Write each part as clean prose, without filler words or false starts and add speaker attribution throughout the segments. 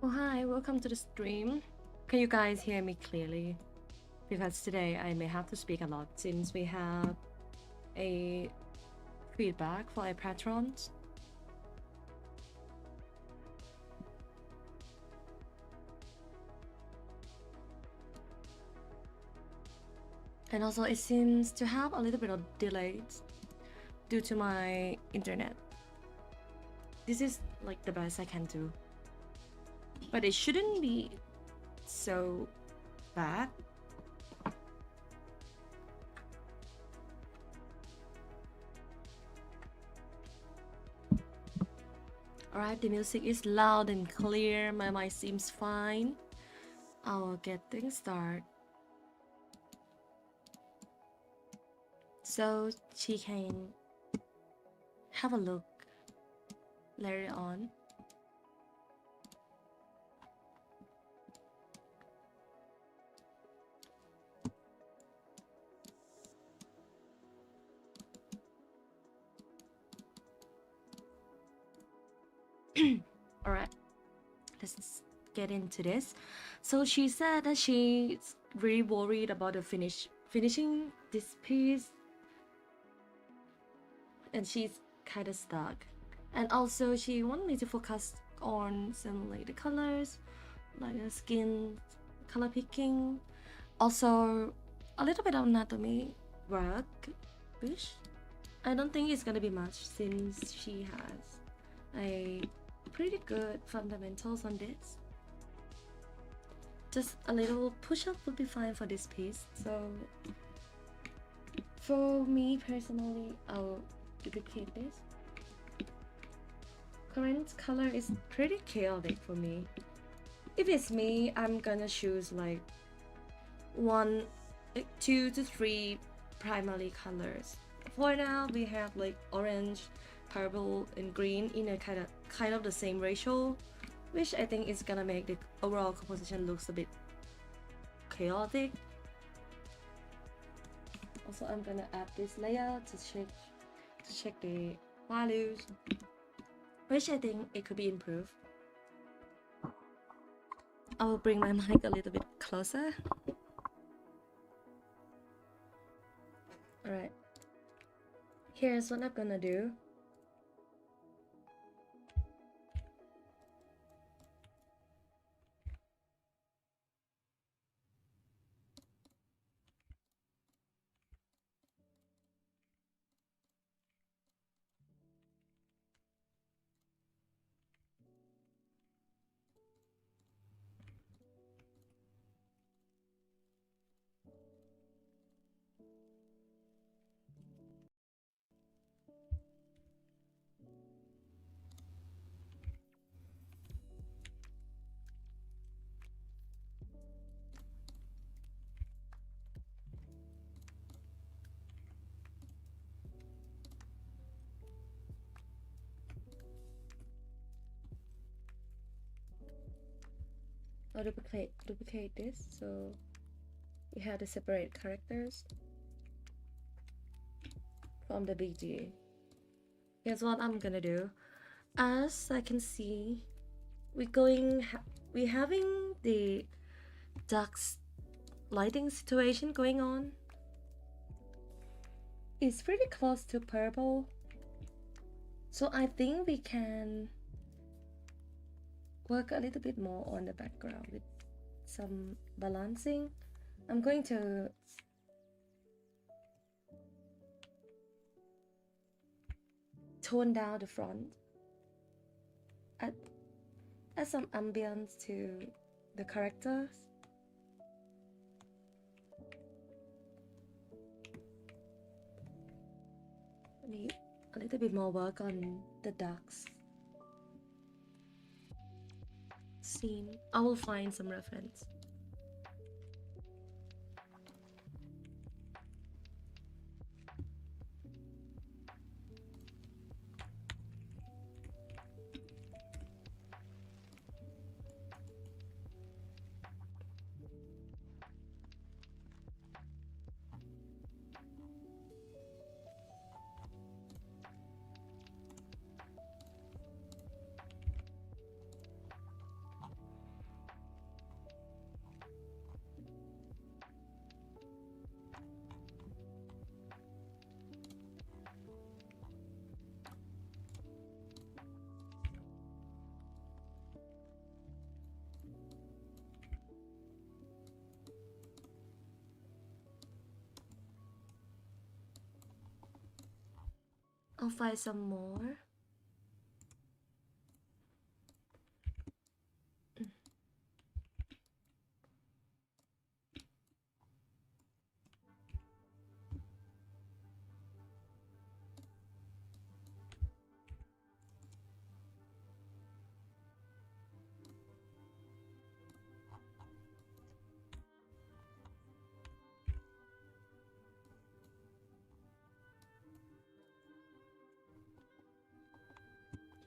Speaker 1: Oh, hi, welcome to the stream. Can you guys hear me clearly? Because today I may have to speak a lot since we have a feedback for our patrons. And also it seems to have a little bit of delays due to my internet. This is like the best I can do. But it shouldn't be so bad. Alright, the music is loud and clear. My mic seems fine. I'll get things started. So she can have a look later on. All right, let's get into this. So she said that she's really worried about the finishing this piece, and she's kind of stuck. And also, she wanted me to focus on some like the colors, like the skin color picking, also a little bit of anatomy work, which I don't think it's gonna be much since she has a pretty good fundamentals on this. Just a little push-up would be fine for this piece. So for me personally, I'll duplicate this. Current color is pretty chaotic for me. If it's me, I'm gonna choose like 2 to 3 primary colors. For now, we have like orange, purple, and green in a kind of the same ratio, which I think is gonna make the overall composition looks a bit chaotic. Also, I'm gonna add this layer to check the values, which I think it could be improved. I will bring my mic a little bit closer. Alright, here's what I'm gonna do. I'll duplicate this so we have the separate characters from the BG. Here's what I'm gonna do. As I can see, we're having the dark lighting situation going on. It's pretty close to purple, so I think we can work a little bit more on the background with some balancing. I'm going to tone down the front, add some ambience to the characters. I need a little bit more work on the darks scene. I will find some reference. I'll find some more.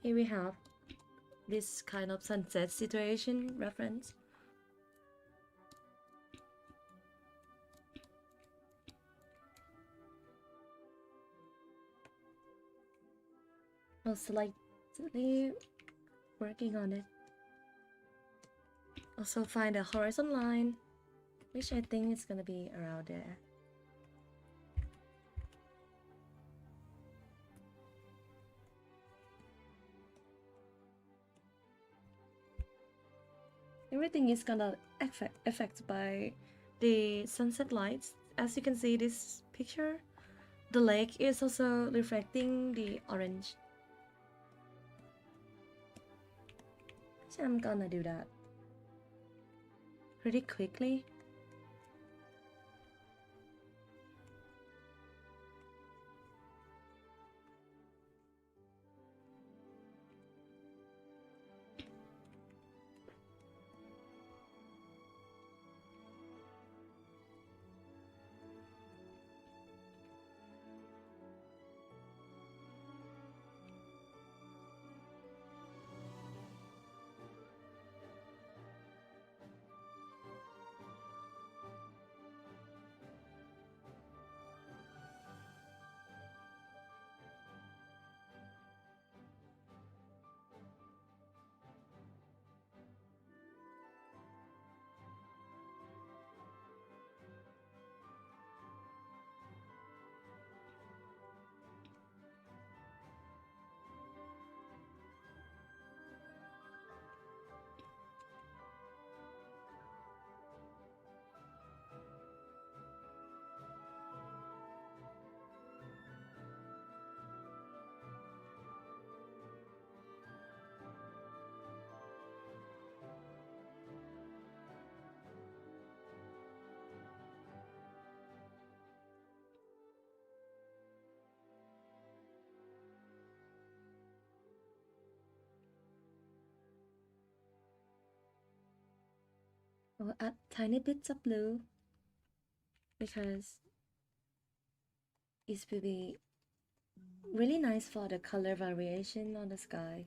Speaker 1: Here we have this kind of sunset situation reference. I'll slightly working on it. Also find a horizon line, which I think is gonna be around there. Everything is gonna affect by the sunset lights. As you can see this picture, the lake is also reflecting the orange. So I'm gonna do that pretty quickly. I'll add tiny bits of blue because it will be really nice for the color variation on the sky.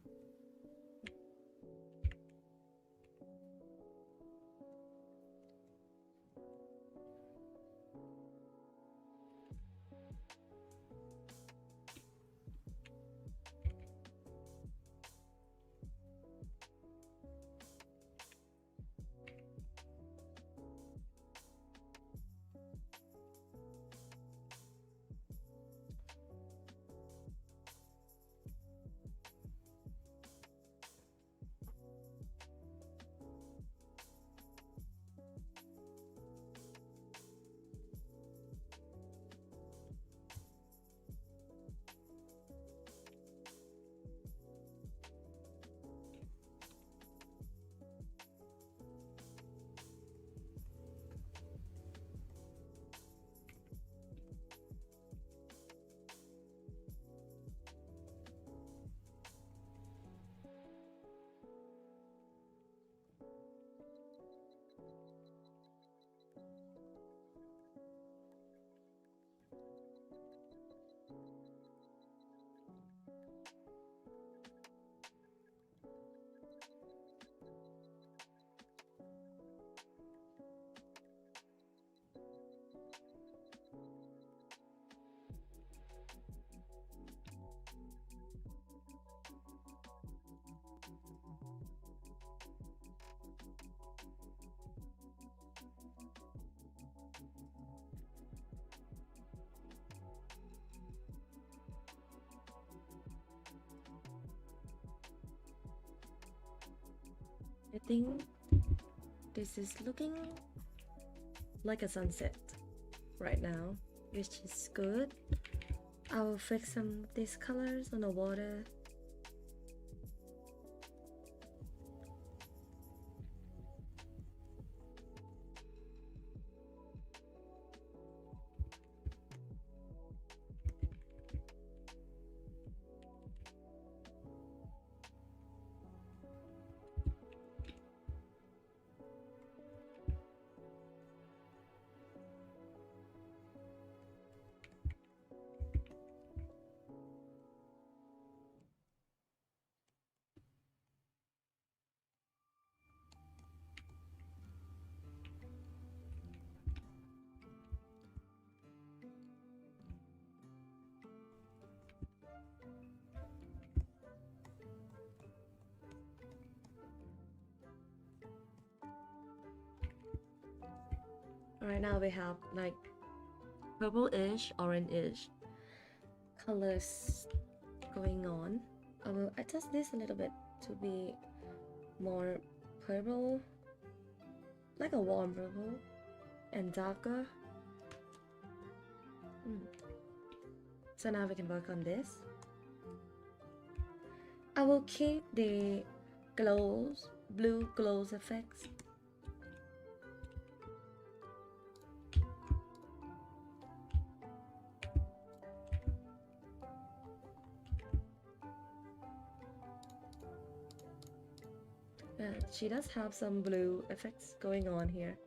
Speaker 1: I think this is looking like a sunset right now, which is good. I will fix some of these colors on the water. Right now we have like purple-ish, orange-ish colors going on. I will adjust this a little bit to be more purple, like a warm purple, and darker. So now we can work on this. I will keep the glows, blue glows effects. She does have some blue effects going on here.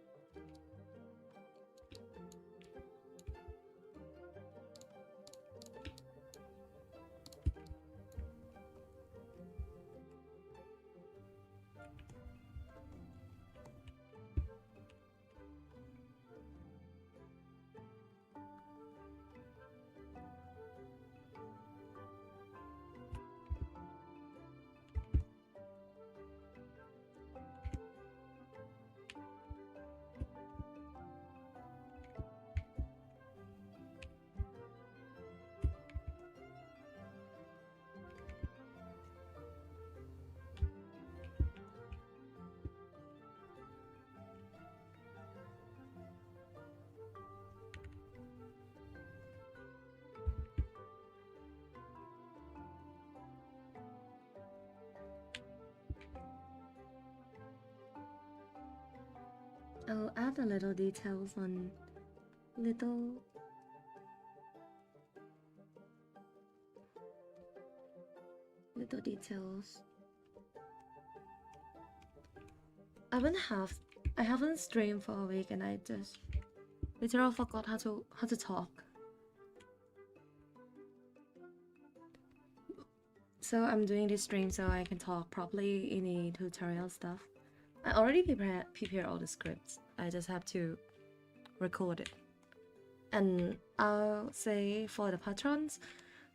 Speaker 1: I'll add a little details on little details. I haven't streamed for a week and I just literally forgot how to talk. So I'm doing this stream so I can talk properly in the tutorial stuff. I already prepared all the scripts. I just have to record it. And I'll say for the patrons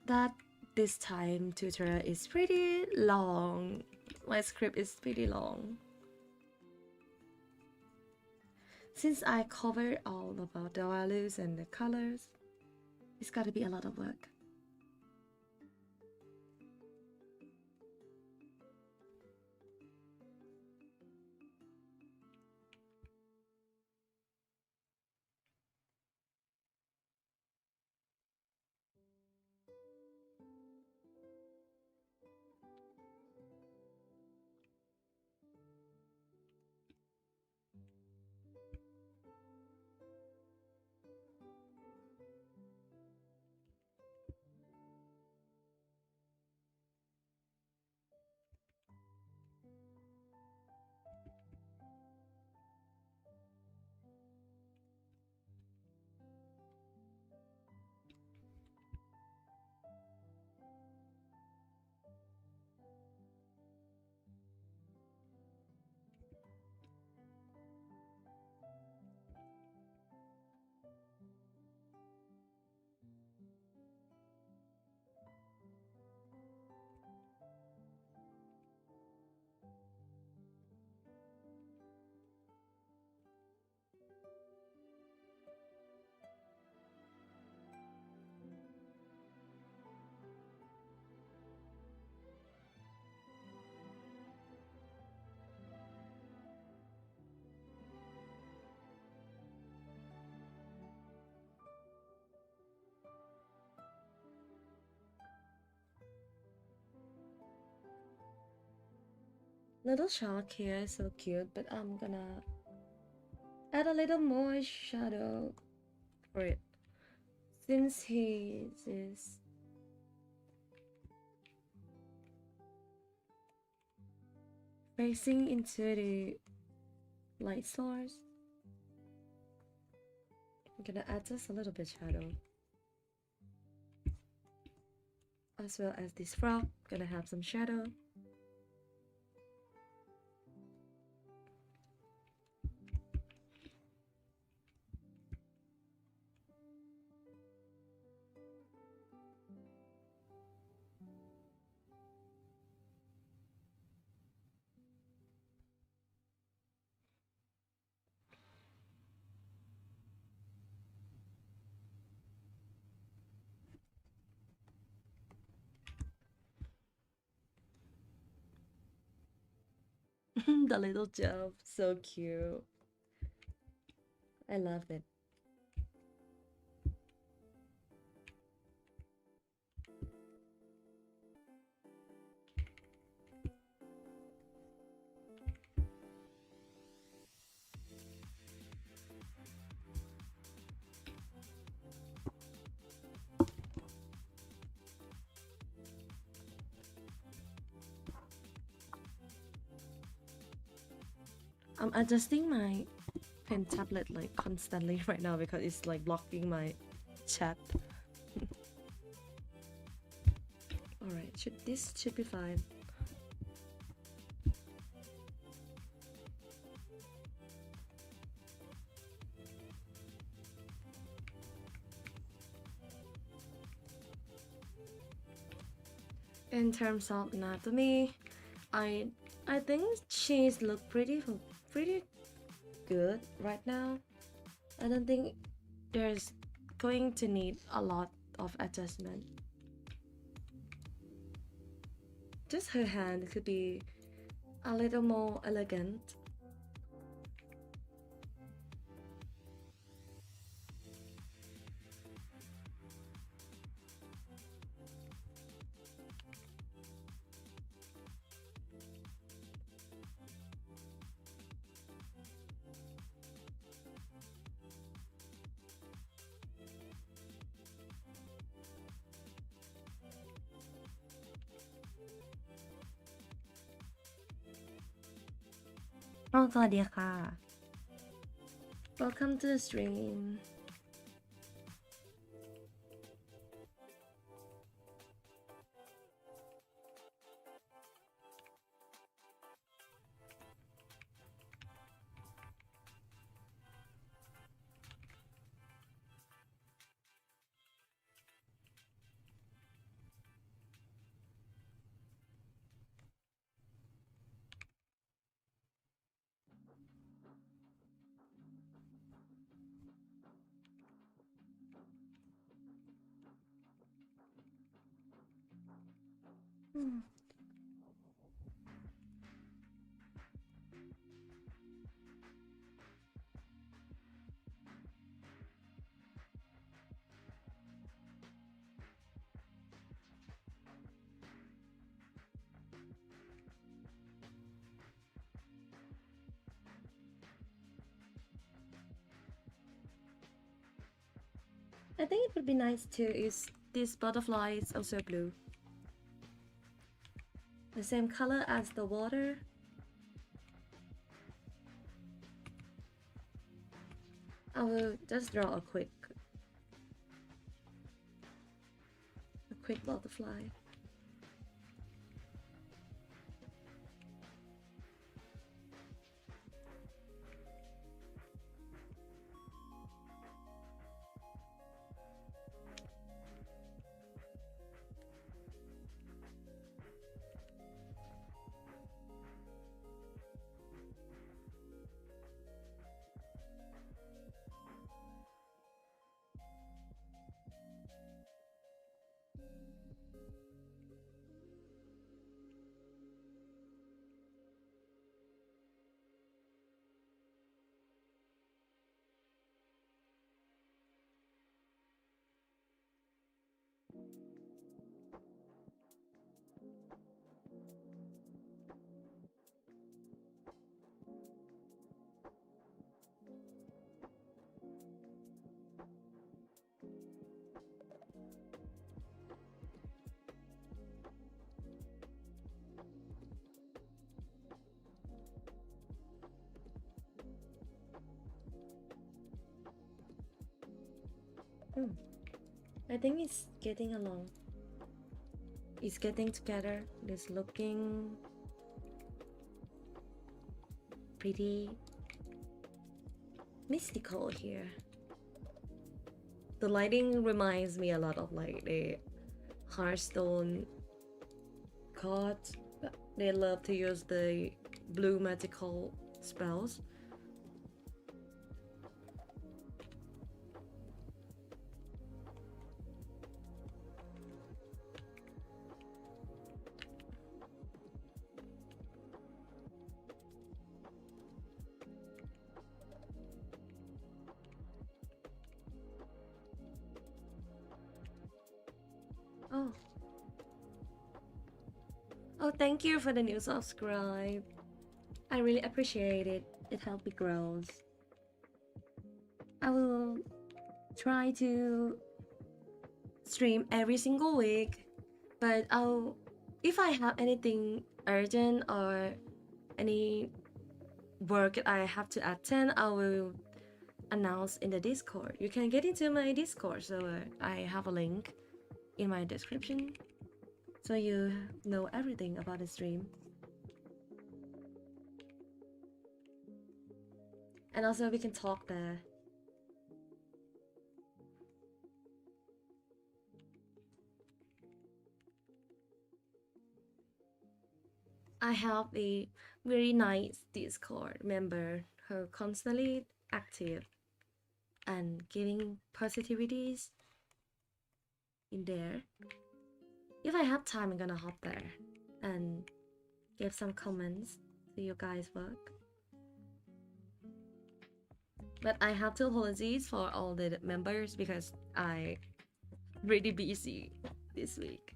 Speaker 1: that this time tutorial is pretty long. My script is pretty long. Since I covered all about the values and the colors, it's gotta be a lot of work. Little shark here, so cute, but I'm gonna add a little more shadow for it. Since he is facing into the light source, I'm gonna add just a little bit shadow. As well as this frog, gonna have some shadow. The little jump, so cute. I love it. I'm adjusting my pen tablet like constantly right now because it's like blocking my chat. Alright, this should be fine. In terms of anatomy, I think she's look pretty good right now. I don't think there's going to need a lot of adjustment. Just her hand could be a little more elegant.
Speaker 2: Oh, สวัสดีค่ะ
Speaker 1: Welcome to the stream. I think it would be nice too is this butterfly is also blue. The same color as the water. I will just draw a quick butterfly. Hmm. I think it's getting along. It's getting together. It's looking pretty mystical here. The lighting reminds me a lot of like the Hearthstone cards. They love to use the blue magical spells. Oh. Oh, thank you for the new subscribe. I really appreciate it. It helped me grow. I will try to stream every single week, but if I have anything urgent or any work that I have to attend, I will announce in the Discord. You can get into my Discord, so I have a link in my description, so you know everything about the stream. And also we can talk there. I have a very nice Discord member who constantly active and giving positivities in there. If I have time, I'm gonna hop there and give some comments to your guys' work. But I have to apologize for all the members because I really busy this week.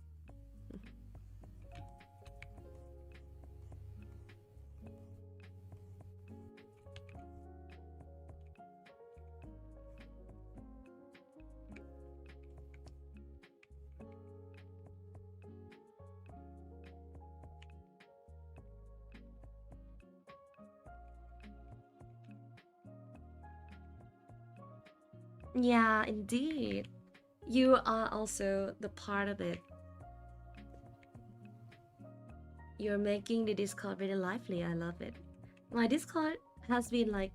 Speaker 1: Yeah, indeed. You are also the part of it. You're making the Discord very lively. I love it. My Discord has been like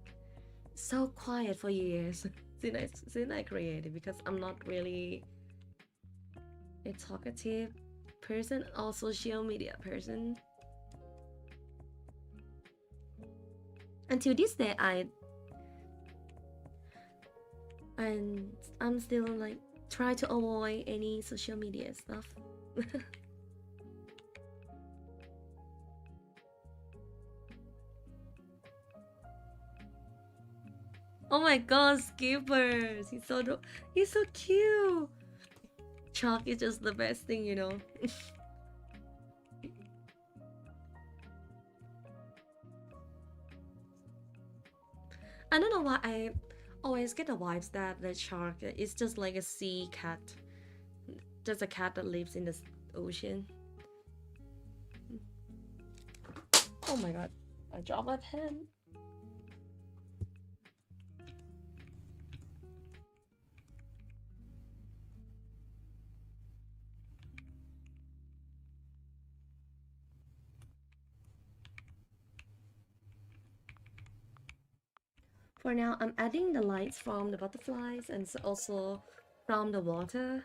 Speaker 1: so quiet for years since I created, because I'm not really a talkative person or social media person. Until this day, I'm still like try to avoid any social media stuff. Oh my god, Skippers! He's so cute. Chalk is just the best thing, you know. I don't know why I always get the vibes that the shark is just like a sea cat, just a cat that lives in the ocean. Oh my god, I dropped my pen. For now, I'm adding the lights from the butterflies and also from the water.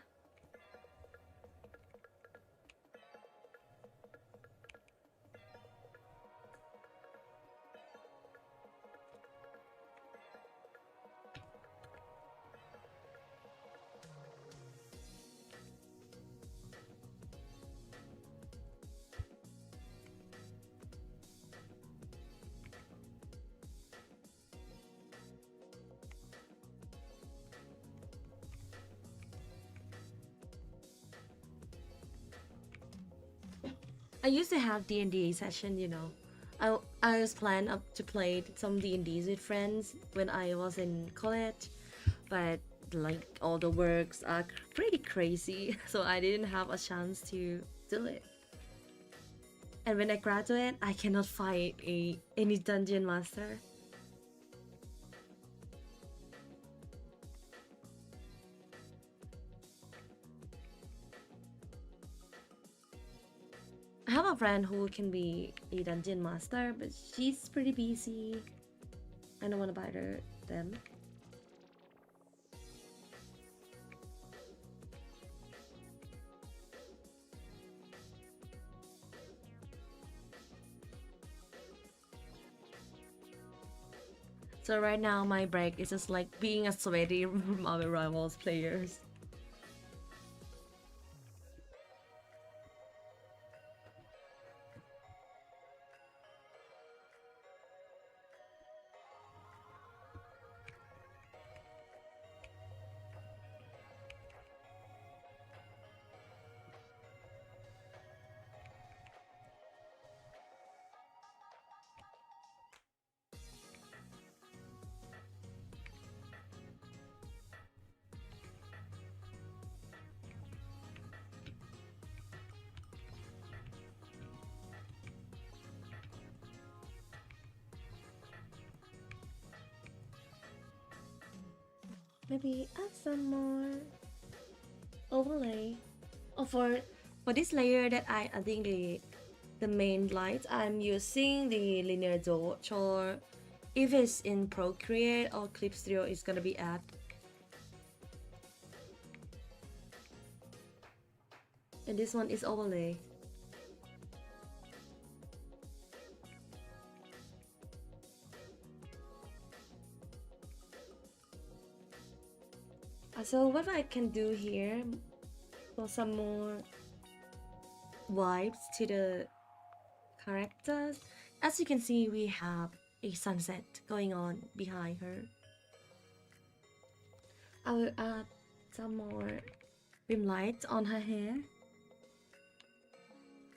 Speaker 1: I used to have D&D session, you know. I was planning up to play some D&Ds with friends when I was in college, but like all the works are pretty crazy, so I didn't have a chance to do it. And when I graduate, I cannot fight any dungeon master. have a friend who can be a dungeon master, but she's pretty busy. I don't want to bother them. So right now my break is just like being a sweaty Marvel Rivals players. Maybe add some more overlay. Oh, for this layer that I think the main light, I'm using the linear dodge, or if it's in Procreate or Clip Studio, it's gonna be add. And this one is overlay. So what I can do here for some more vibes to the characters, as you can see, we have a sunset going on behind her. I will add some more rim lights on her hair.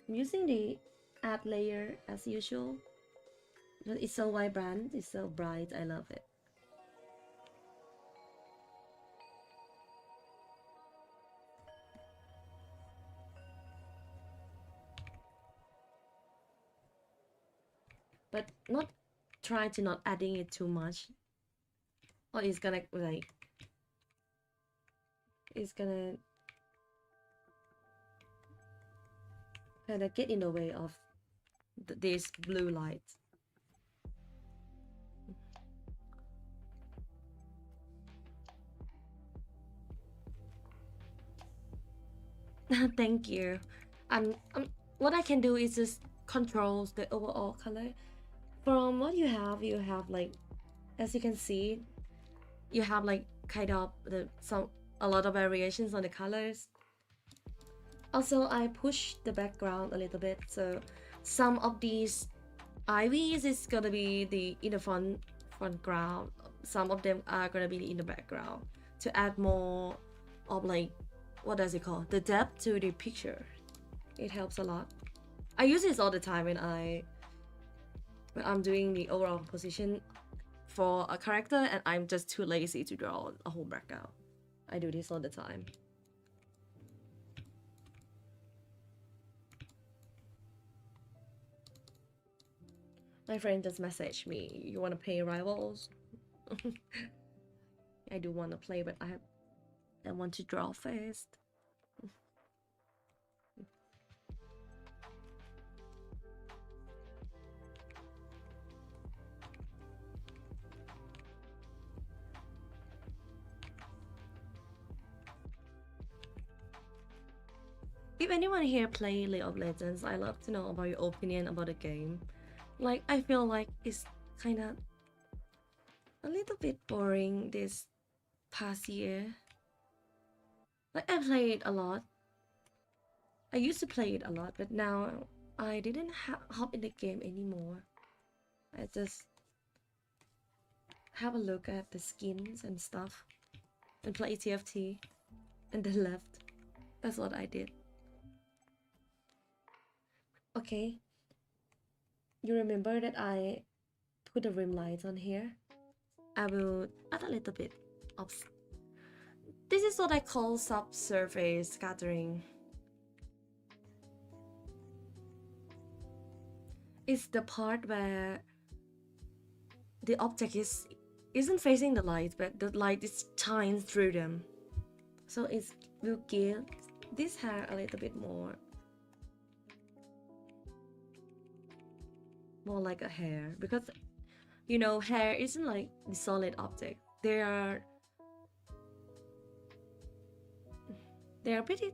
Speaker 1: I'm using the add layer as usual. It's so vibrant, it's so bright, I love it. But not try to not adding it too much, or it's gonna like it's gonna kind of get in the way of these blue lights. Thank you. What I can do is just control the overall color. From what you have like, as you can see, you have like kind of a lot of variations on the colors. Also, I push the background a little bit, so some of these ivies is gonna be in the front ground. Some of them are gonna be in the background to add more of like, what does it call, the depth to the picture. It helps a lot. I use this all the time when I'm doing the overall composition for a character and I'm just too lazy to draw a whole background. I do this all the time. My friend just messaged me, you want to play Rivals? I do want to play, but I want to draw first. If anyone here play League of Legends, I love to know about your opinion about the game. Like, I feel like it's kind of a little bit boring this past year. Like, I played a lot. I used to play it a lot, but now I didn't hop in the game anymore. I just have a look at the skins and stuff and play TFT and then left. That's what I did. Okay. You remember that I put the rim lights on here? I will add a little bit of... This is what I call subsurface scattering. It's the part where the object isn't facing the light, but the light is shines through them. So it will give this hair a little bit more more like a hair, because you know hair isn't like the solid object. They are pretty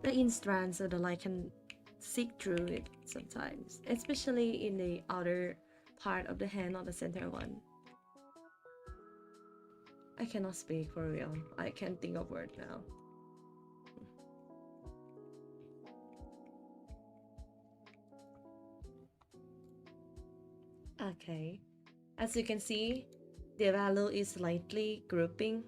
Speaker 1: in strands, so the light can seek through it sometimes, especially in the outer part of the hand, not the center one. I cannot speak for real. I can't think of word now. Okay, as you can see, the value is slightly grouping.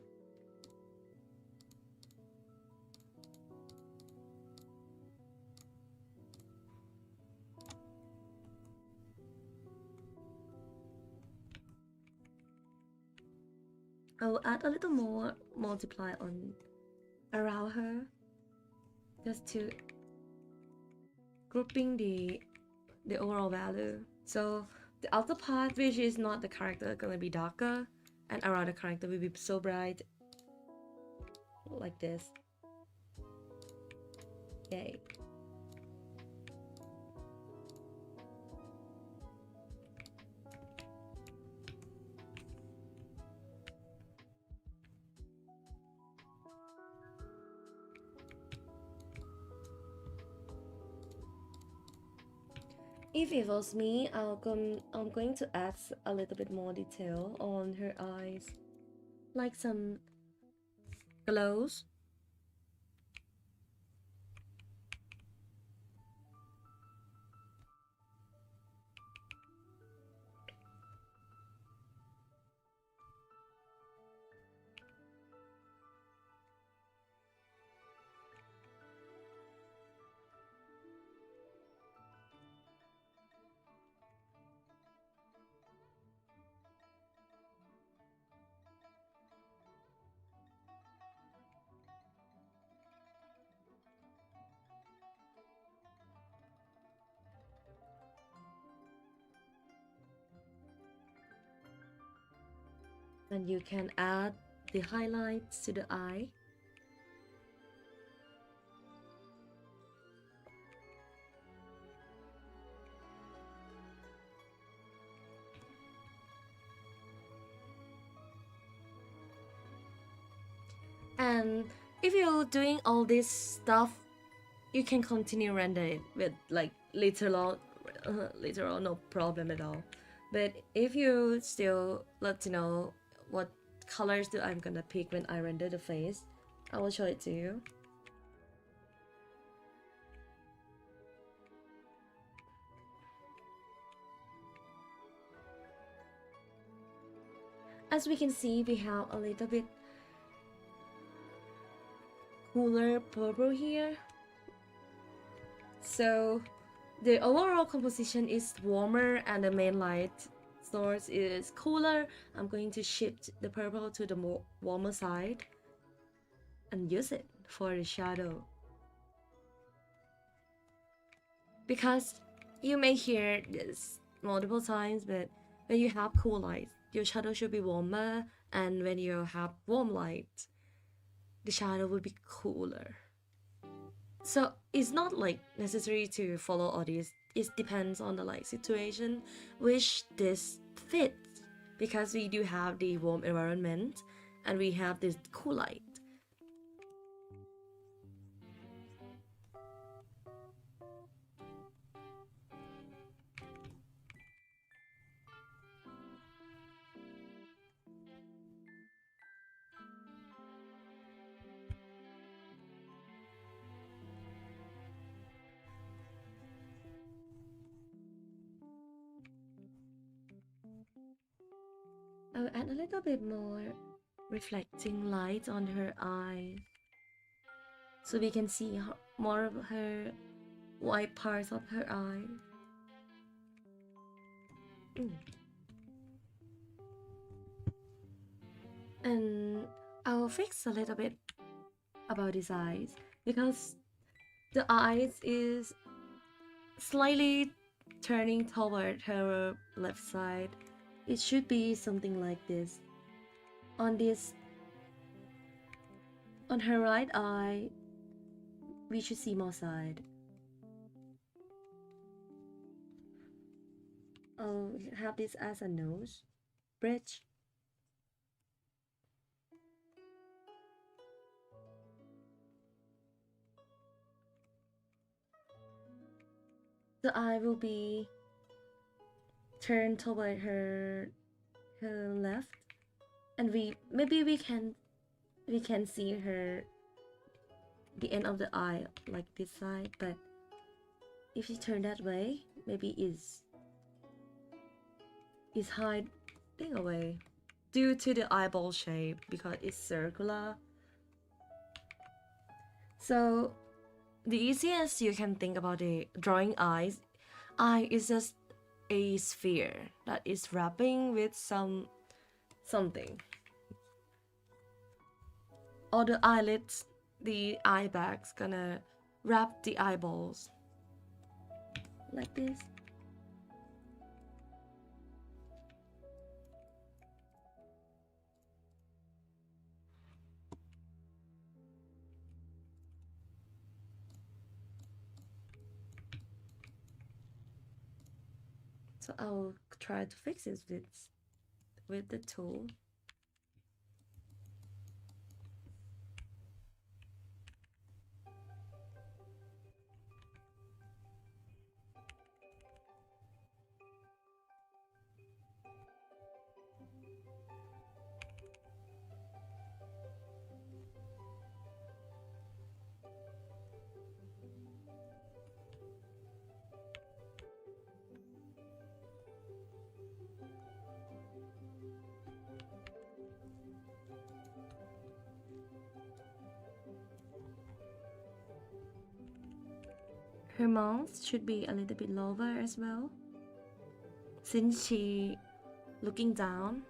Speaker 1: I'll add a little more multiply on around her, just to grouping the overall value. So the outer part, which is not the character, gonna be darker, and around the character will be so bright, like this. Yay. If it was me, I'm going to add a little bit more detail on her eyes, like some glows. And you can add the highlights to the eye. And if you're doing all this stuff, you can continue render it with like literal no problem at all. But if you still let to know what colors do I'm gonna pick when I render the face, I will show it to you. As we can see, we have a little bit cooler purple here. So the overall composition is warmer and the main light source is cooler. I'm going to shift the purple to the more warmer side and use it for the shadow. Because you may hear this multiple times, but when you have cool light, your shadow should be warmer, and when you have warm light, the shadow will be cooler. So it's not like necessary to follow all this. It depends on the light situation which this fits, because we do have the warm environment and we have this cool light. I'll add a little bit more reflecting light on her eye, so we can see more of her white parts of her eye. And I'll fix a little bit about his eyes, because the eyes is slightly turning toward her left side. It should be something like this. On her right eye, we should see more side. I'll have this as a nose bridge. The eye will be turned toward her left, and we can see her the end of the eye like this side, but if you turn that way, maybe is hiding away due to the eyeball shape because it's circular. So the easiest you can think about the drawing eyes, eye is just a sphere that is wrapping with something. Or the eyelids, the eye bag's gonna wrap the eyeballs like this. So I'll try to fix it with the tool. Her mouth should be a little bit lower as well, since she looking down.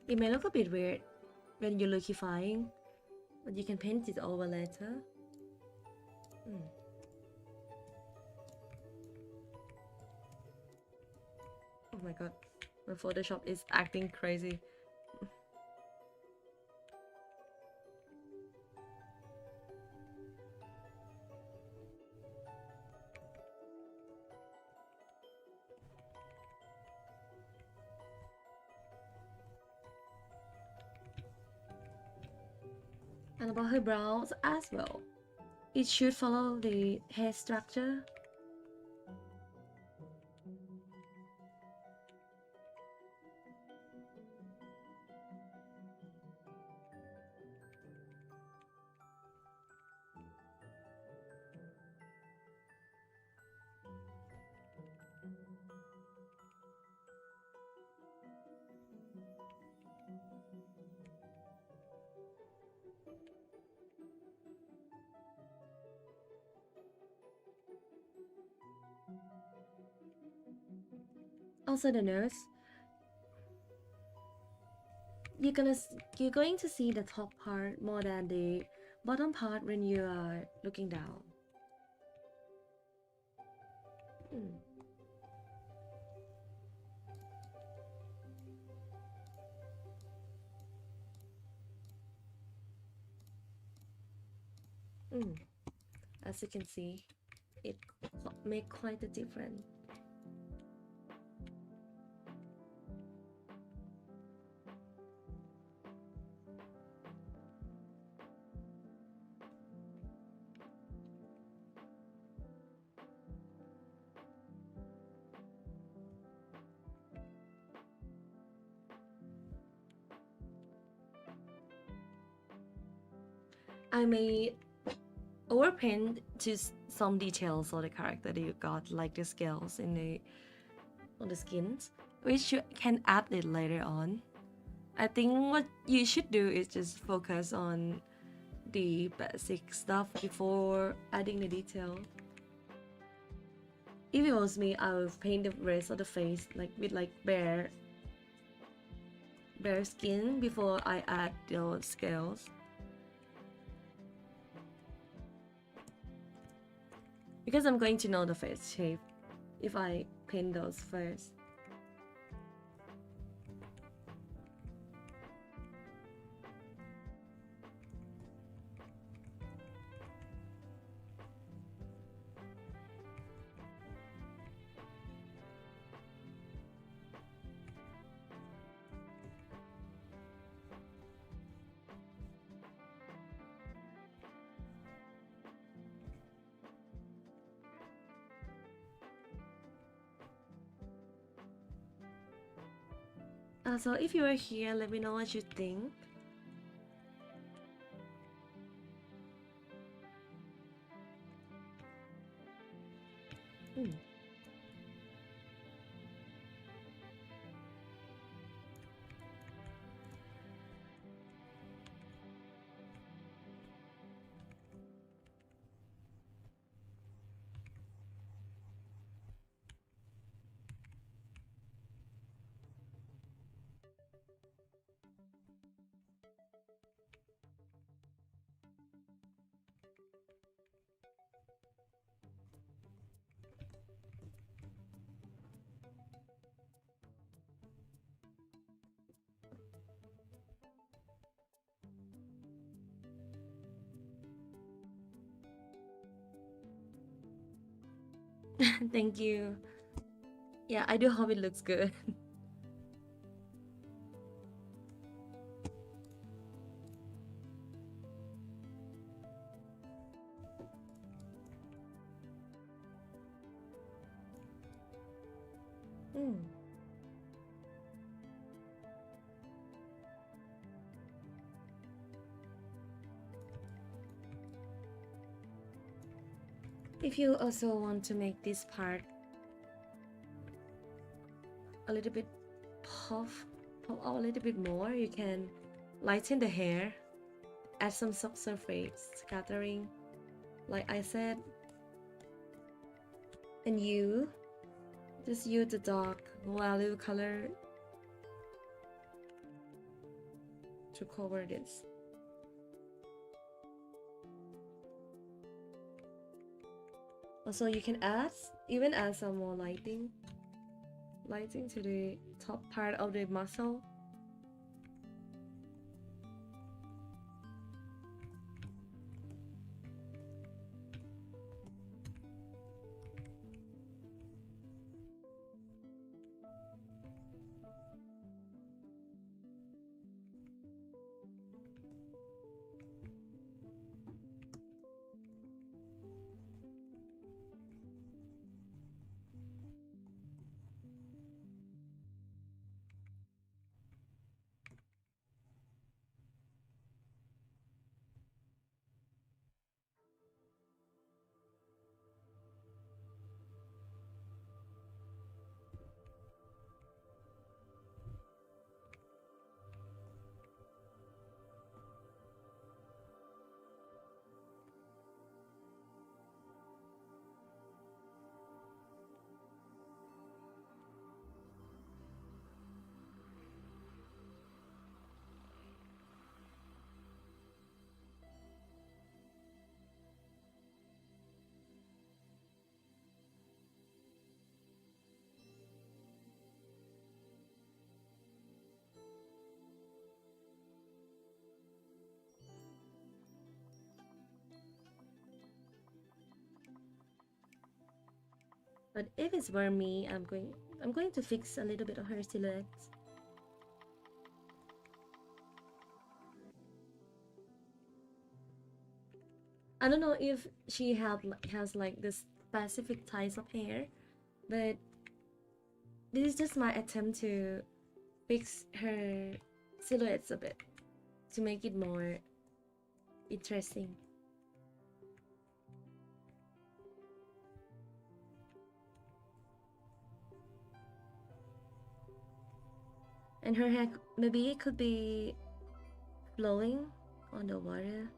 Speaker 1: It may look a bit weird when you're liquefying, but you can paint it over later. Oh my god, my Photoshop is acting crazy. And about her brows as well. It should follow the hair structure. Also the nose. You're going to see the top part more than the bottom part when you are looking down. Mm. Mm. As you can see, it make quite a difference. I may overpaint to some details of the character that you got, like the scales in the on the skins, which you can add it later on. I think what you should do is just focus on the basic stuff before adding the detail. If it was me, I would paint the rest of the face like with like bare skin before I add those scales. Because I'm going to know the face shape if I paint those first. So if you are here, let me know what you think. Thank you. Yeah, I do hope it looks good. If you also want to make this part a little bit pop out a little bit more, you can lighten the hair, add some soft surface scattering, like I said, and you just use the dark value color to cover this. Also, you can even add some more lighting to the top part of the muscle. But if it's for me, I'm going to fix a little bit of her silhouette. I don't know if she has like this specific types of hair, but this is just my attempt to fix her silhouettes a bit to make it more interesting. And her hair maybe it could be flowing on the water.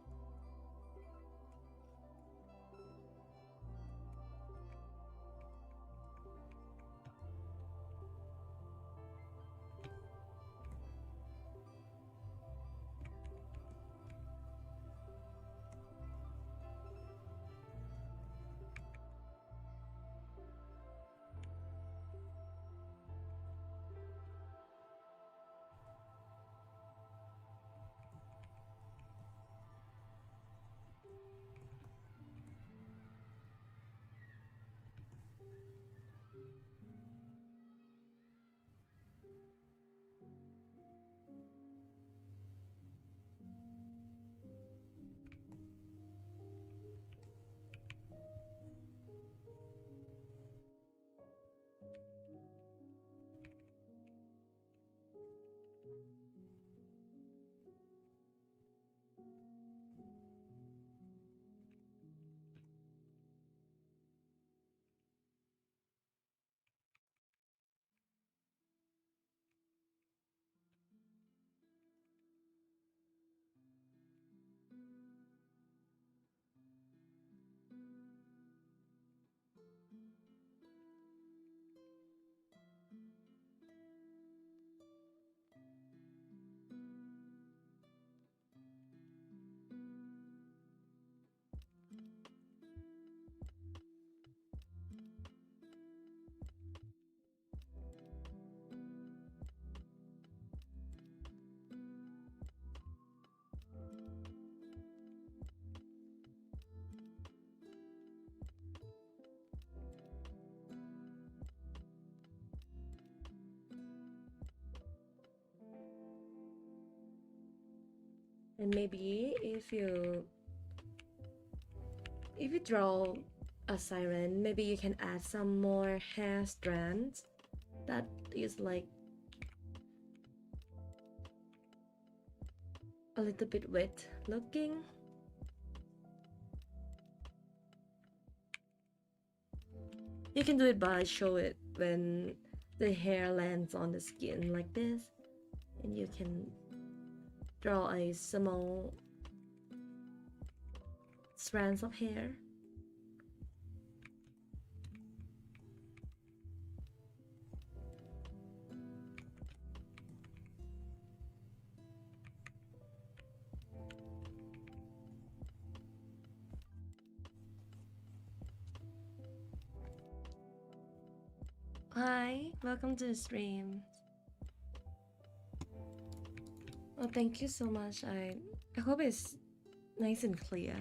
Speaker 1: And maybe if you draw a siren, maybe you can add some more hair strands that is like a little bit wet looking. You can do it by show it when the hair lands on the skin like this, and you can draw a small strands of hair. Hi, welcome to the stream. Oh, thank you so much. I hope it's nice and clear.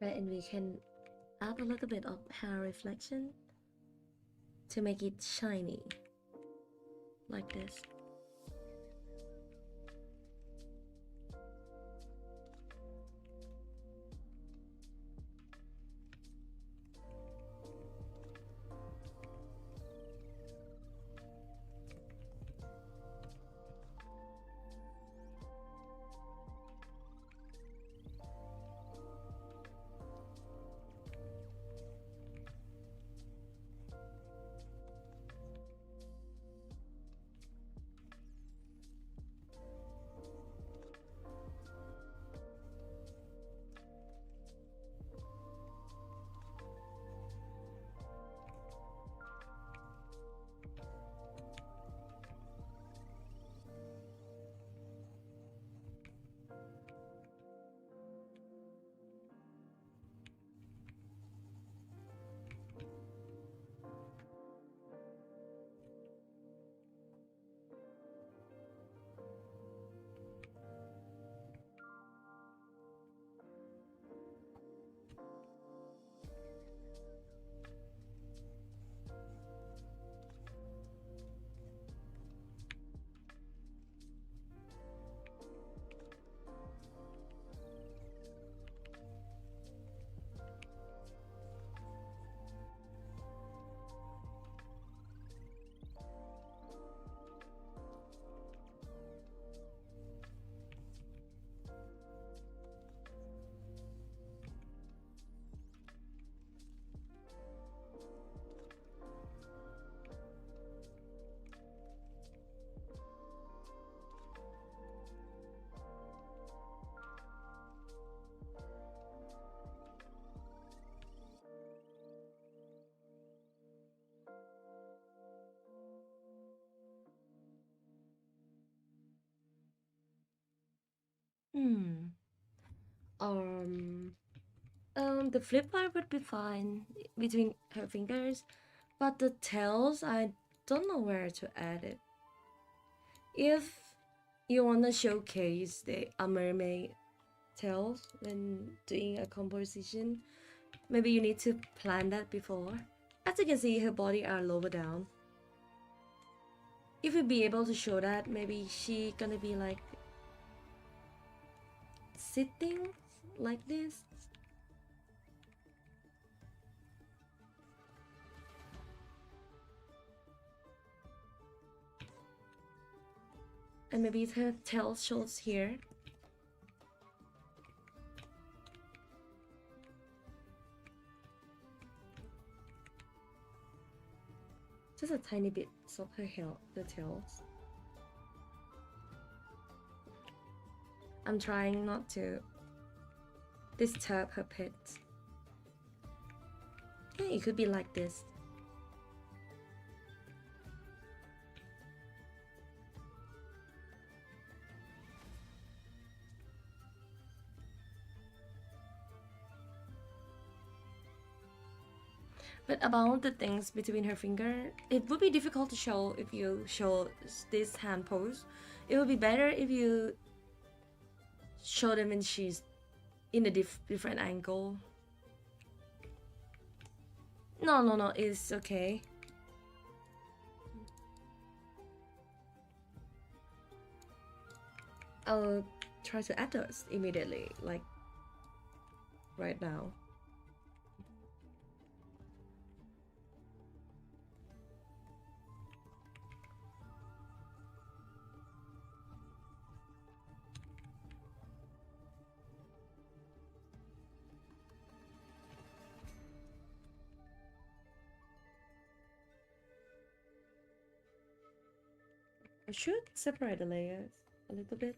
Speaker 1: Right, and we can add a little bit of hair reflection to make it shiny, like this. Um, the flip part would be fine between her fingers, but the tails, I don't know where to add it. If you wanna showcase the a mermaid tails when doing a composition, maybe you need to plan that before. As you can see, her body are lower down. If you be able to show that, maybe she gonna be like sitting like this. And maybe her tail shows here. Just a tiny bit of her hair, the tails. I'm trying not to disturb her pets. Yeah, it could be like this. But about the things between her finger, it would be difficult to show if you show this hand pose. It would be better if you show them when she's in a different angle. No, it's okay. I'll try to add those immediately, like right now. I should separate the layers a little bit.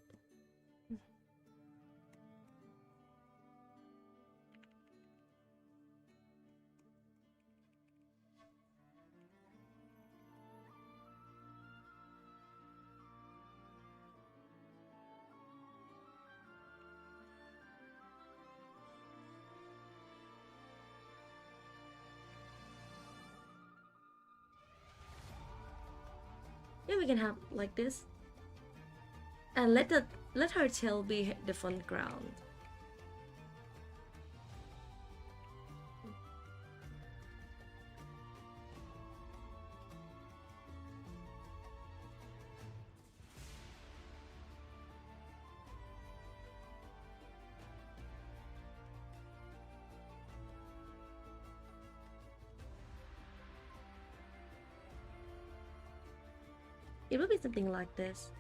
Speaker 1: Yeah, we can have like this. And let her tail be the front ground. It will be something like this.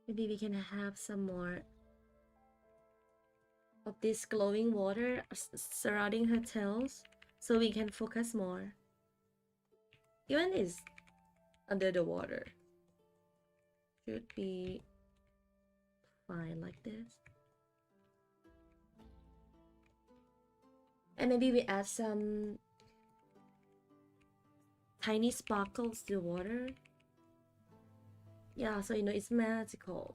Speaker 1: Maybe we can have some more of this glowing water surrounding her tails so we can focus more. Even is under the water. Should be fine like this. And maybe we add some tiny sparkles to the water. Yeah, so you know it's magical.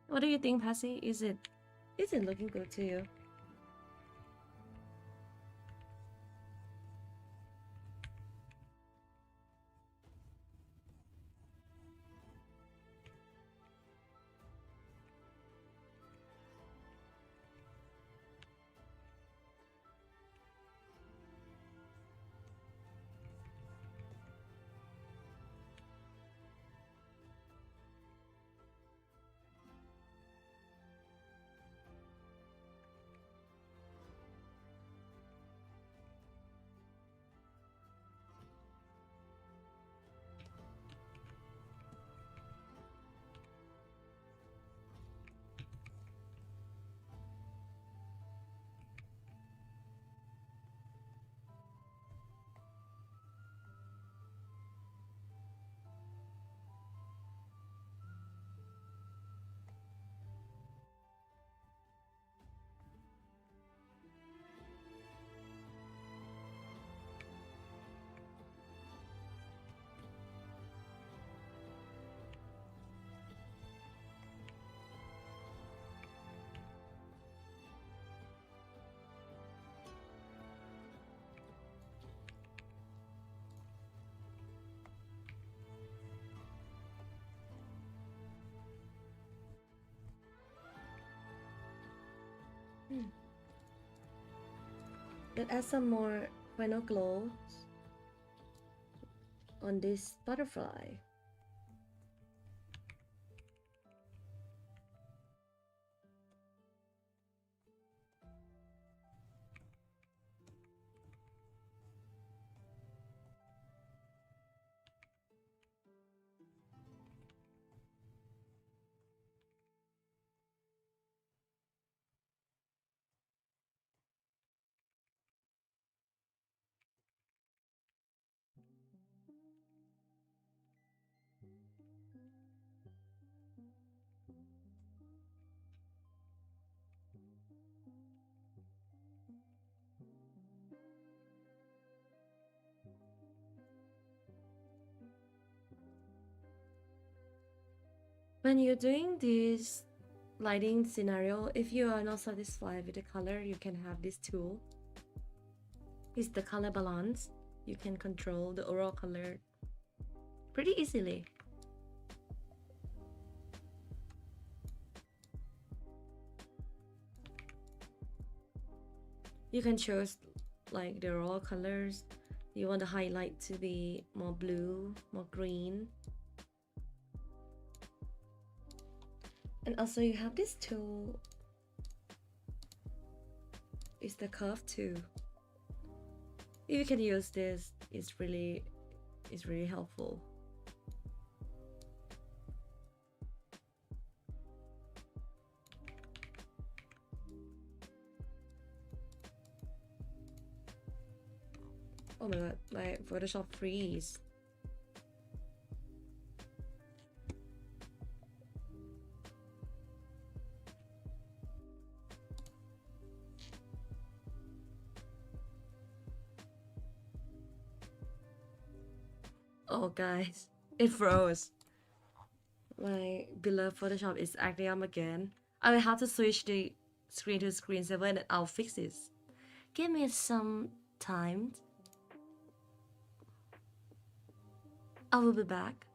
Speaker 1: What do you think, Passy? Is it looking good to you? Hmm. Let's add some more final glow on this butterfly. When you're doing this lighting scenario, if you are not satisfied with the color, you can have this tool. It's the color balance. You can control the overall color pretty easily. You can choose like the raw colors. You want the highlight to be more blue, more green. And also you have this tool. It's the curve too. If you can use this, it's really helpful. Oh my god, my Photoshop freeze. Oh guys, it froze. My beloved Photoshop is acting up again. I will have to switch the screen to screensaver and I'll fix this. Give me some time. I will be back.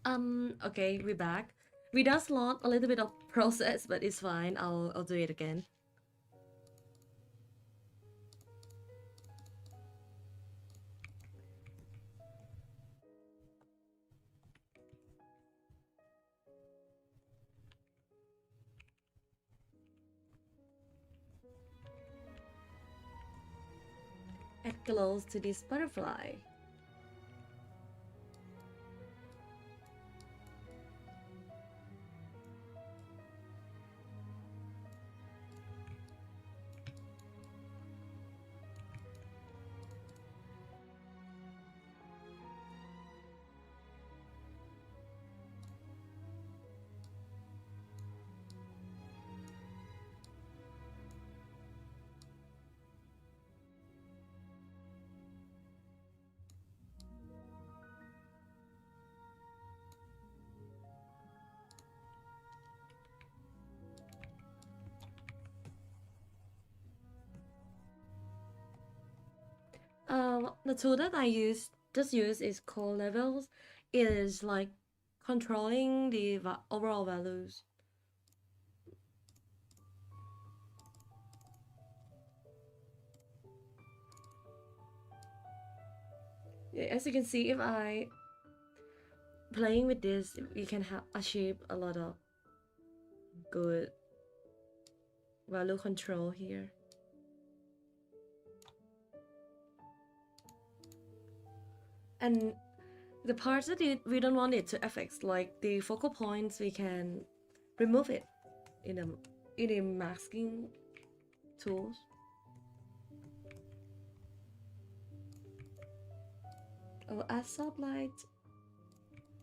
Speaker 1: Okay, we're back. We does lot a little bit of process, but it's fine. I'll do it again. Add close to this butterfly. The tool that I use is called levels. It is like controlling the overall values. Yeah, as you can see, if I playing with this, we can achieve a lot of good value control here. And the parts that we don't want it to affect, like the focal points, we can remove it in a masking tools. I'll add soft light,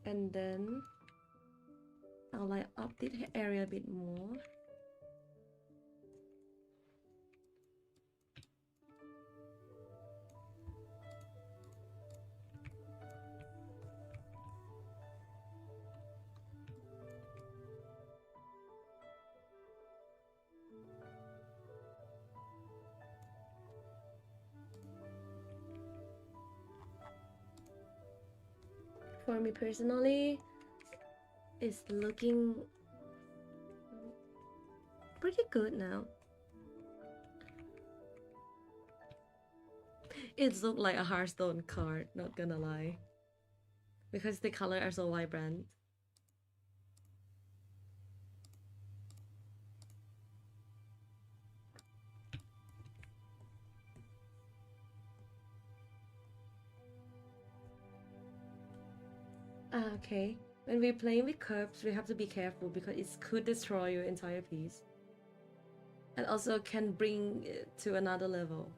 Speaker 1: and then I'll light up this area a bit more. For me personally, it's looking pretty good now. It looks like a Hearthstone card, not gonna lie. Because the colors are so vibrant. Okay. When we're playing with curves, we have to be careful because it could destroy your entire piece. And also can bring it to another level.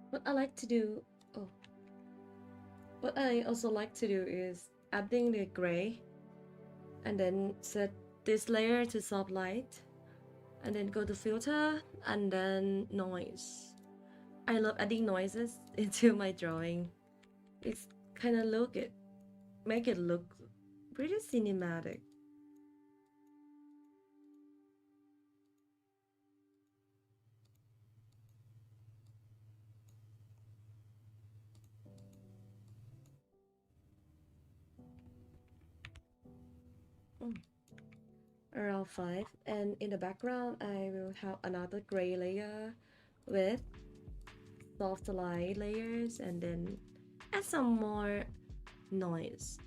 Speaker 1: What I like to do, oh, what I also like to do is adding the gray and then set this layer to soft light and then go to filter and then noise. I love adding noises into my drawing. It's kind of make it look pretty cinematic. Around 5, and in the background I will have another gray layer with soft light layers, and then add some more noise.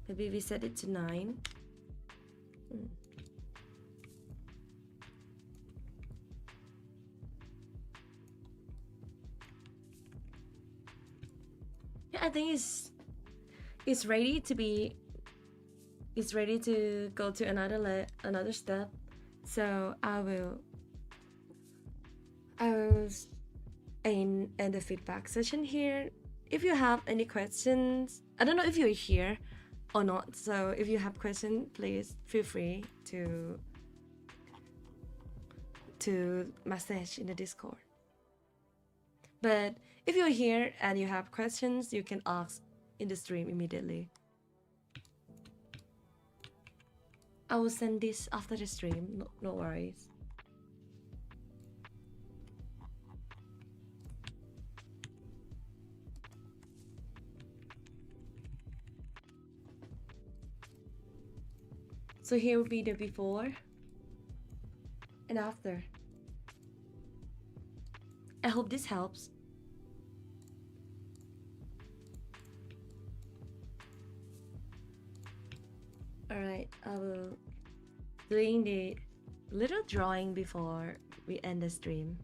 Speaker 1: Maybe we set it to 9. Yeah, I think it's ready to be it's ready to go to another step. So I will end the feedback session here. If you have any questions, I don't know if you're here or not, so if you have questions, please feel free to message in the Discord. But if you're here and you have questions, you can ask in the stream immediately. I will send this after the stream, no worries. So here will be the before and after. I hope this helps. Alright, I will doing the little drawing before we end the stream.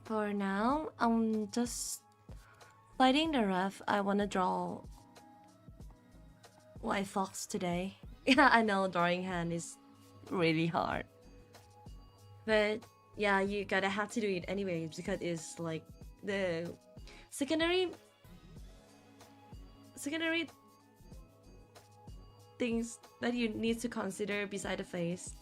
Speaker 1: For now, I'm just fighting the rough. I wanna draw White Fox today. Yeah, I know drawing hand is really hard. But yeah, you gotta have to do it anyways because it's like the secondary things that you need to consider beside the face.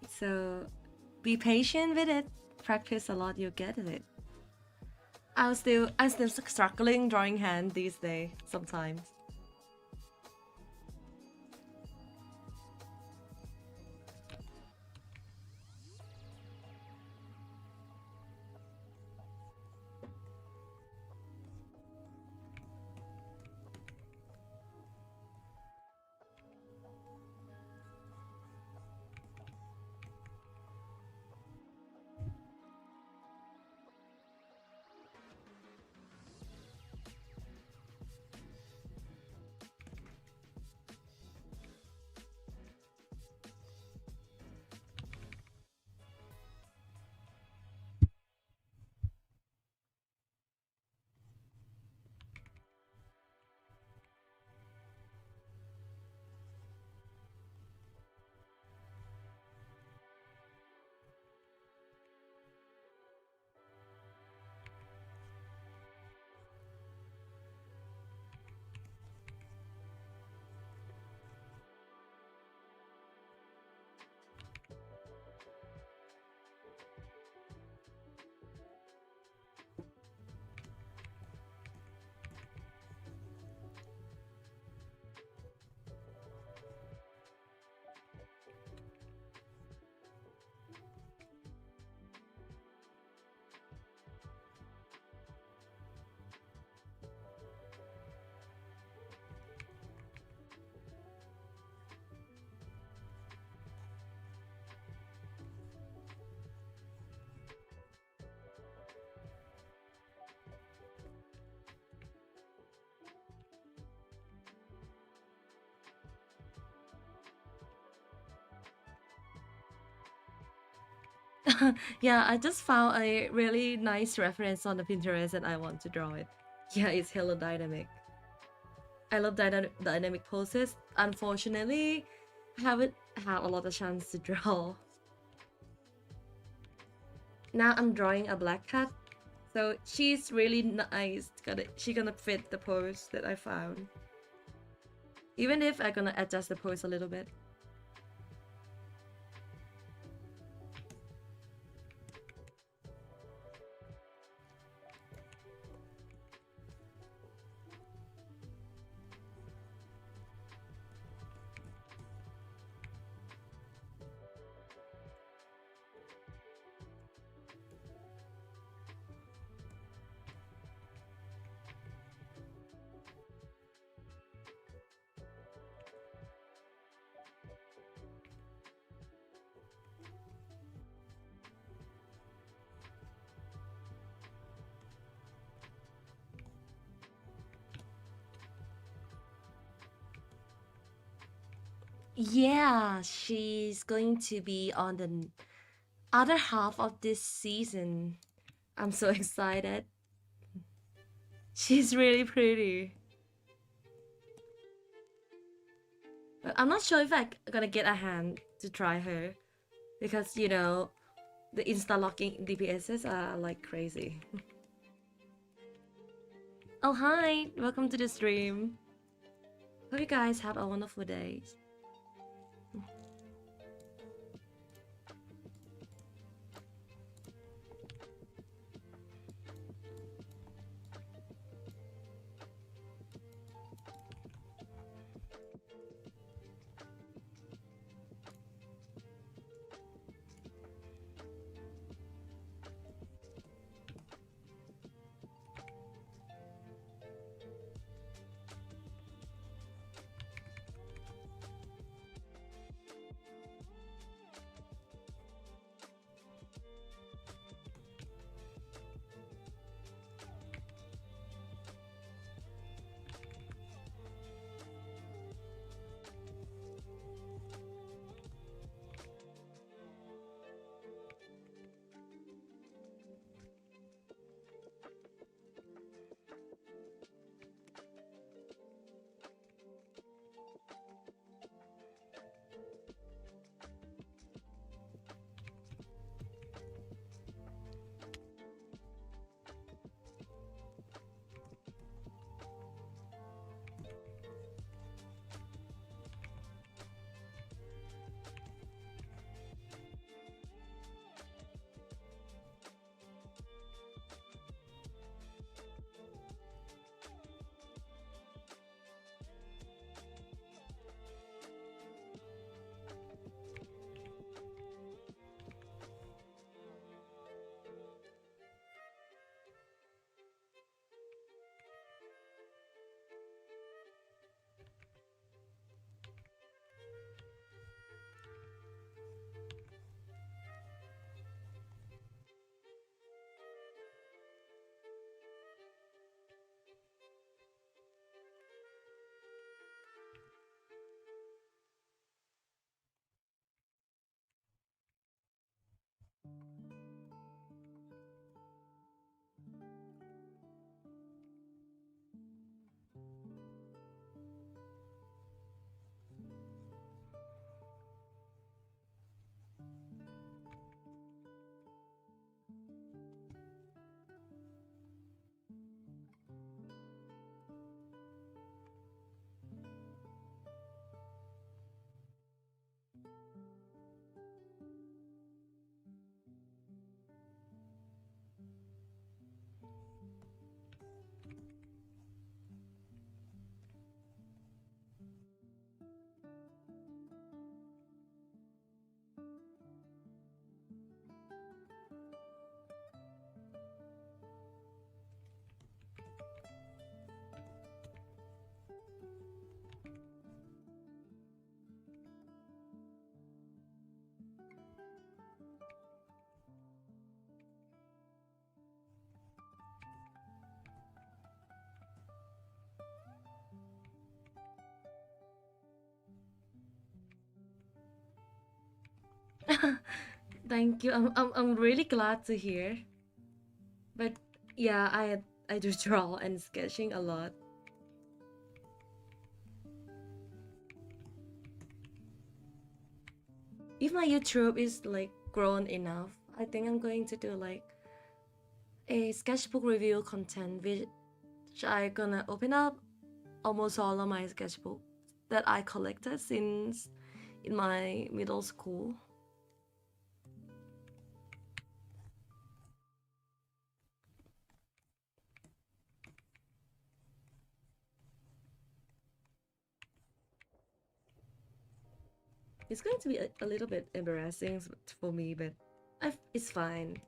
Speaker 1: So be patient with it. Practice a lot, you'll get it. I'm still struggling drawing hand these days sometimes. Yeah, I just found a really nice reference on the Pinterest and I want to draw it. Yeah, it's Hello Dynamic. I love dynamic poses. Unfortunately, I haven't had a lot of chance to draw. Now I'm drawing a black cat. So she's really nice. She gonna fit the pose that I found. Even if I'm gonna adjust the pose a little bit. Yeah, she's going to be on the other half of this season. I'm so excited. She's really pretty. But I'm not sure if I'm gonna get a hand to try her. Because, you know, the insta locking DPSs are like crazy. Oh, hi! Welcome to the stream. Hope you guys have a wonderful day. Thank you. I'm really glad to hear. But yeah, I do draw and sketching a lot. If my YouTube is like grown enough, I think I'm going to do like a sketchbook review content, which I gonna open up almost all of my sketchbook that I collected since in my middle school. It's going to be a little bit embarrassing for me, but it's fine.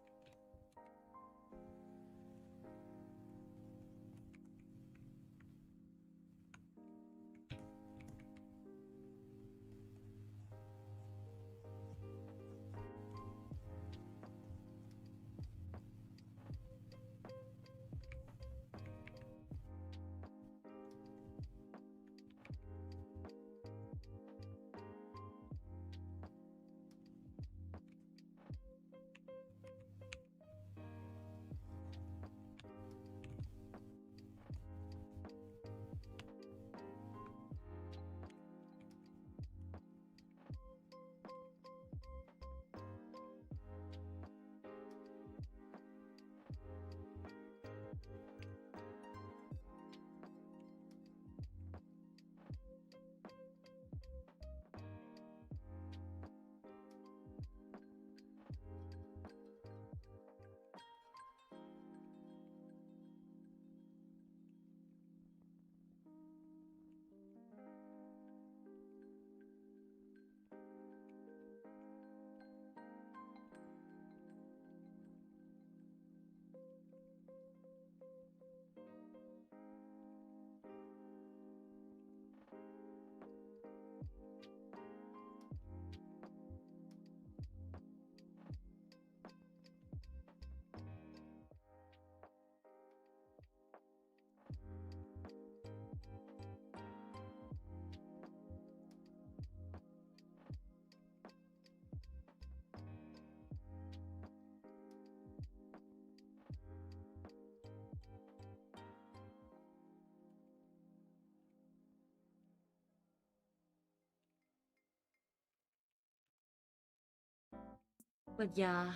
Speaker 1: But yeah,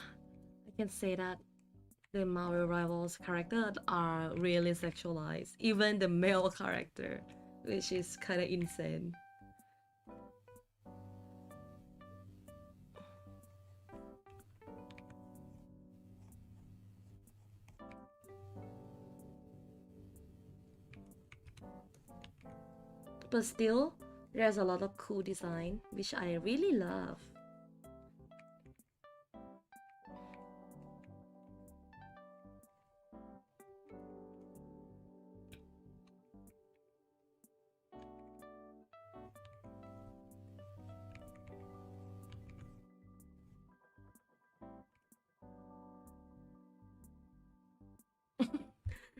Speaker 1: I can say that the Marvel Rivals characters are really sexualized, even the male character, which is kind of insane. But still, there's a lot of cool design, which I really love.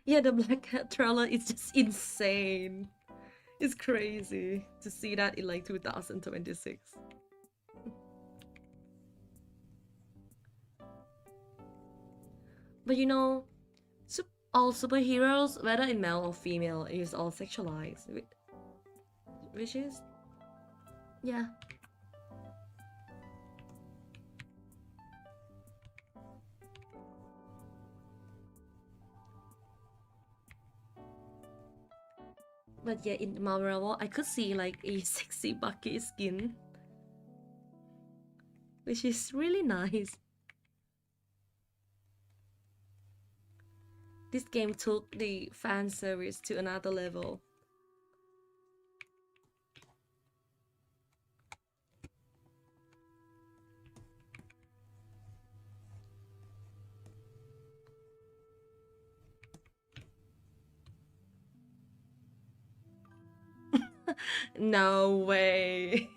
Speaker 1: Yeah, the Black Cat trailer is just insane. It's crazy to see that in like 2026. But you know, all superheroes, whether in male or female, is all sexualized, which is, yeah. But yeah, in Marvel, I could see like a sexy Bucky skin, which is really nice. This game took the fan service to another level. No way.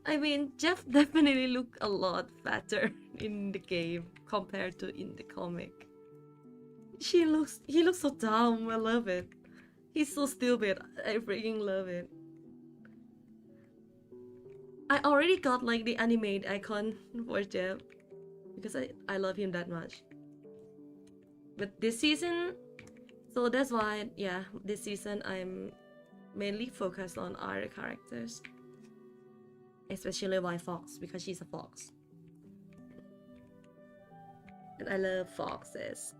Speaker 1: I mean, Jeff definitely looked a lot fatter in the game compared to in the comic. He looks so dumb. I love it. He's so stupid. I freaking love it. I already got like the animate icon for Jeff because I love him that much. But this season, so that's why, yeah, this season I'm mainly focused on other characters, especially White Fox because she's a fox, and I love foxes.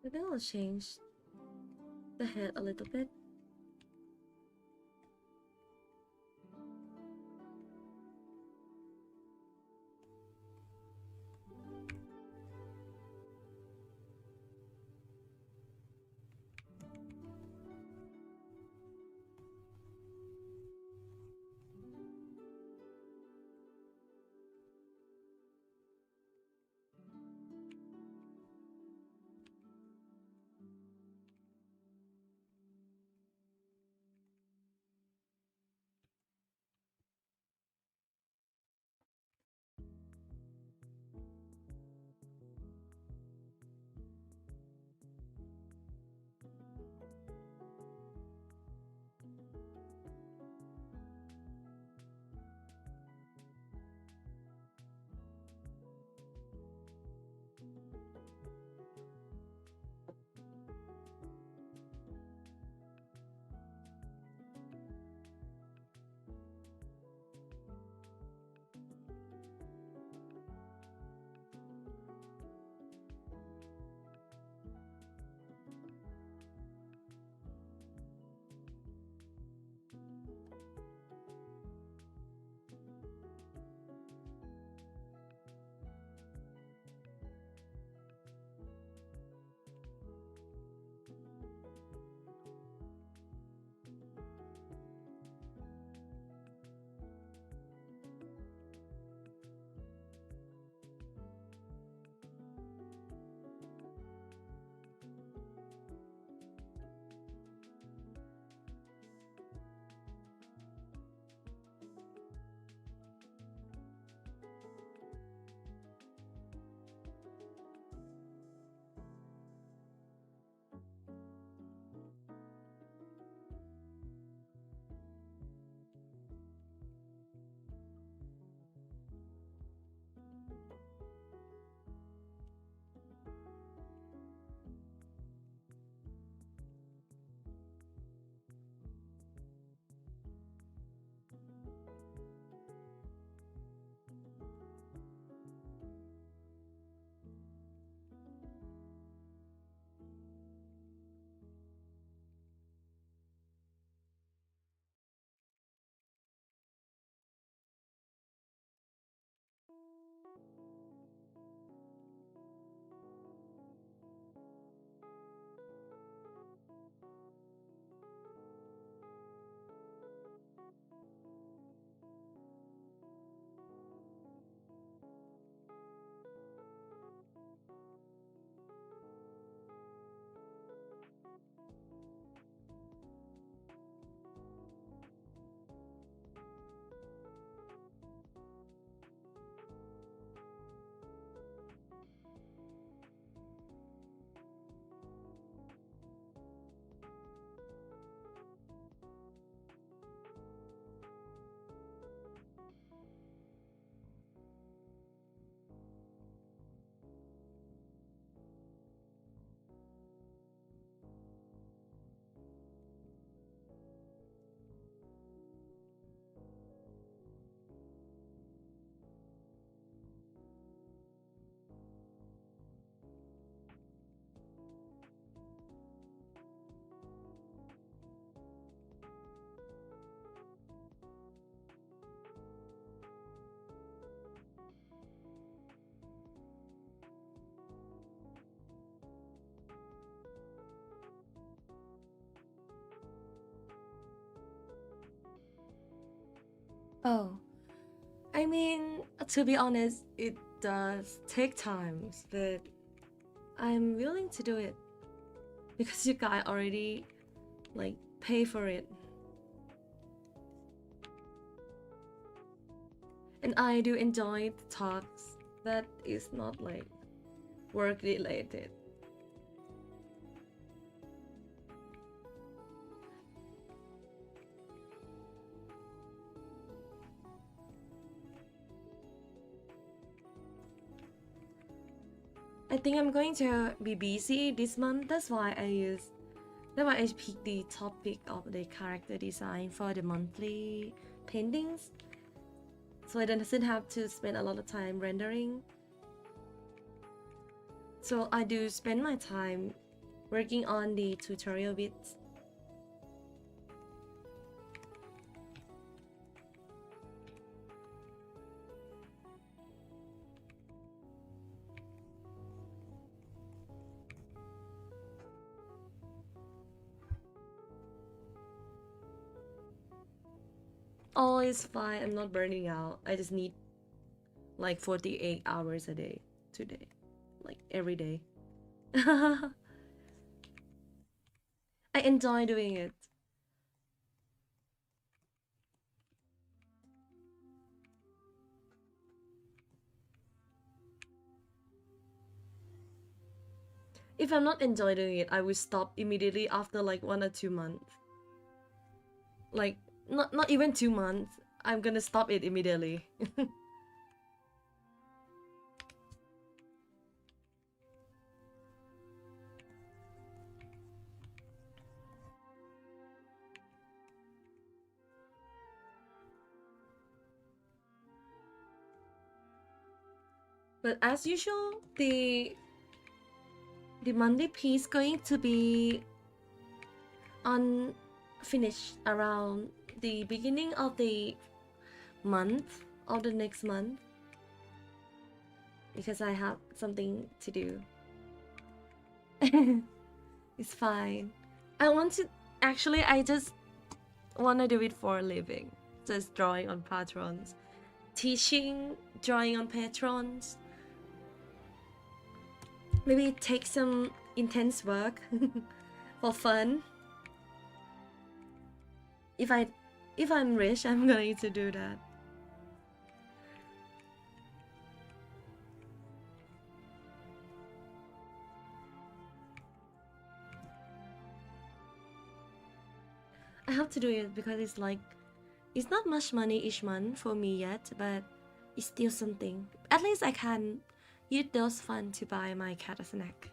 Speaker 1: Maybe I'll change the head a little bit. Oh, I mean, to be honest, it does take times, but I'm willing to do it because you guys already like pay for it. And I do enjoy the talks that is not like work related. I think I'm going to be busy this month. That's why I picked the topic of the character design for the monthly paintings. So I doesn't have to spend a lot of time rendering. So I do spend my time working on the tutorial bits. Oh, it's fine. I'm not burning out. I just need like 48 hours a day today. Like every day. I enjoy doing it. If I'm not enjoying doing it, I will stop immediately after like 1 or 2 months. Like not even 2 months. I'm gonna stop it immediately. But as usual, the Monday piece going to be unfinished around the beginning of the month of the next month because I have something to do. It's fine. I want to actually I just want to do it for a living. Just drawing on patrons, teaching drawing on patrons. Maybe take some intense work for fun. If I'm rich, I'm going to do that. I have to do it because it's like it's not much money each month for me yet, but it's still something. At least I can use those funds to buy my cat a snack.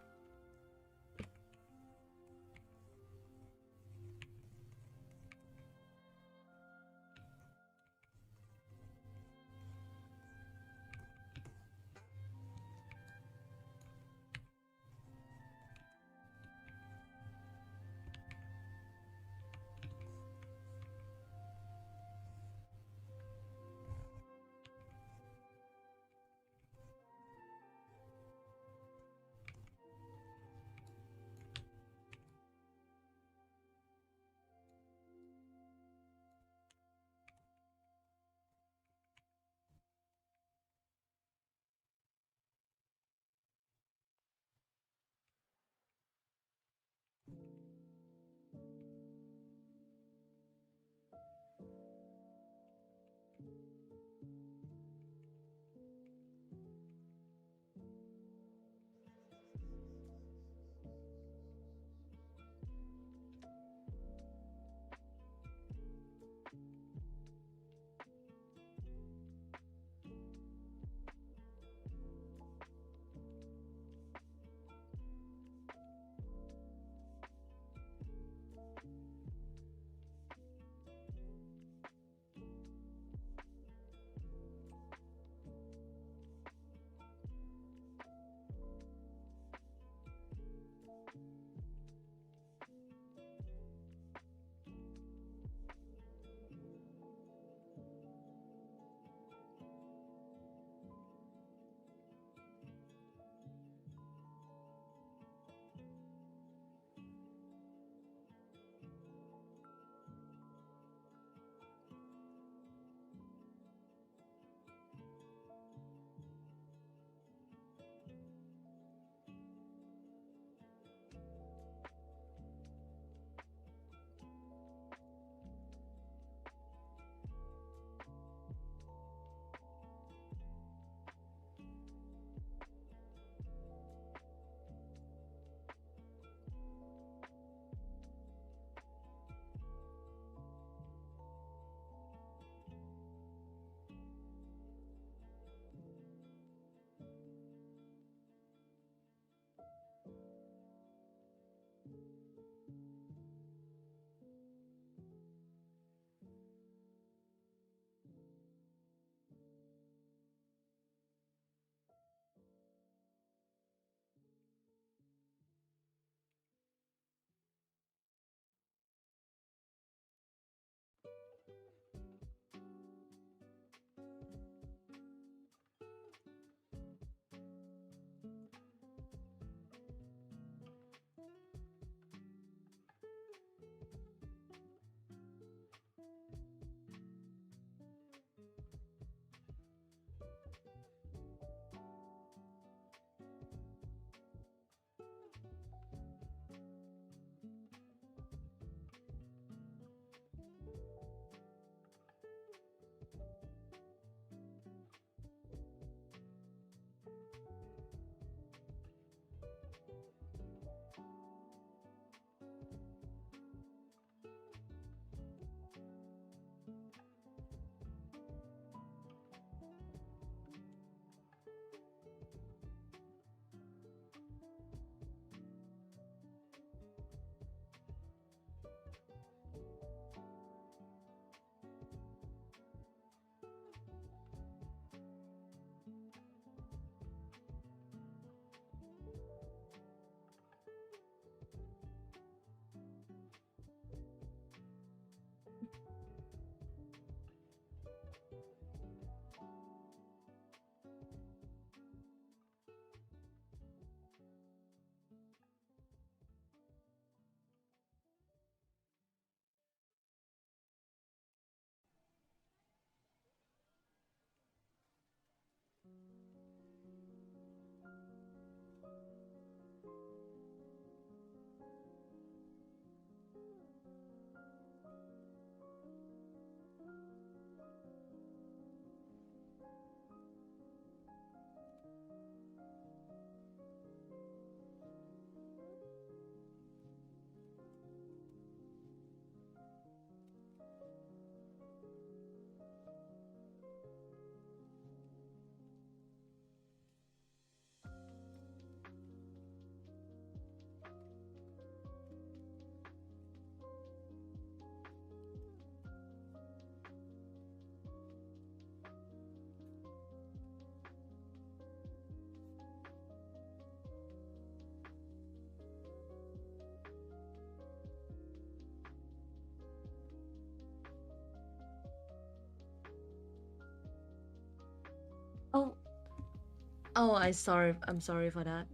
Speaker 1: Oh, I'm sorry for that.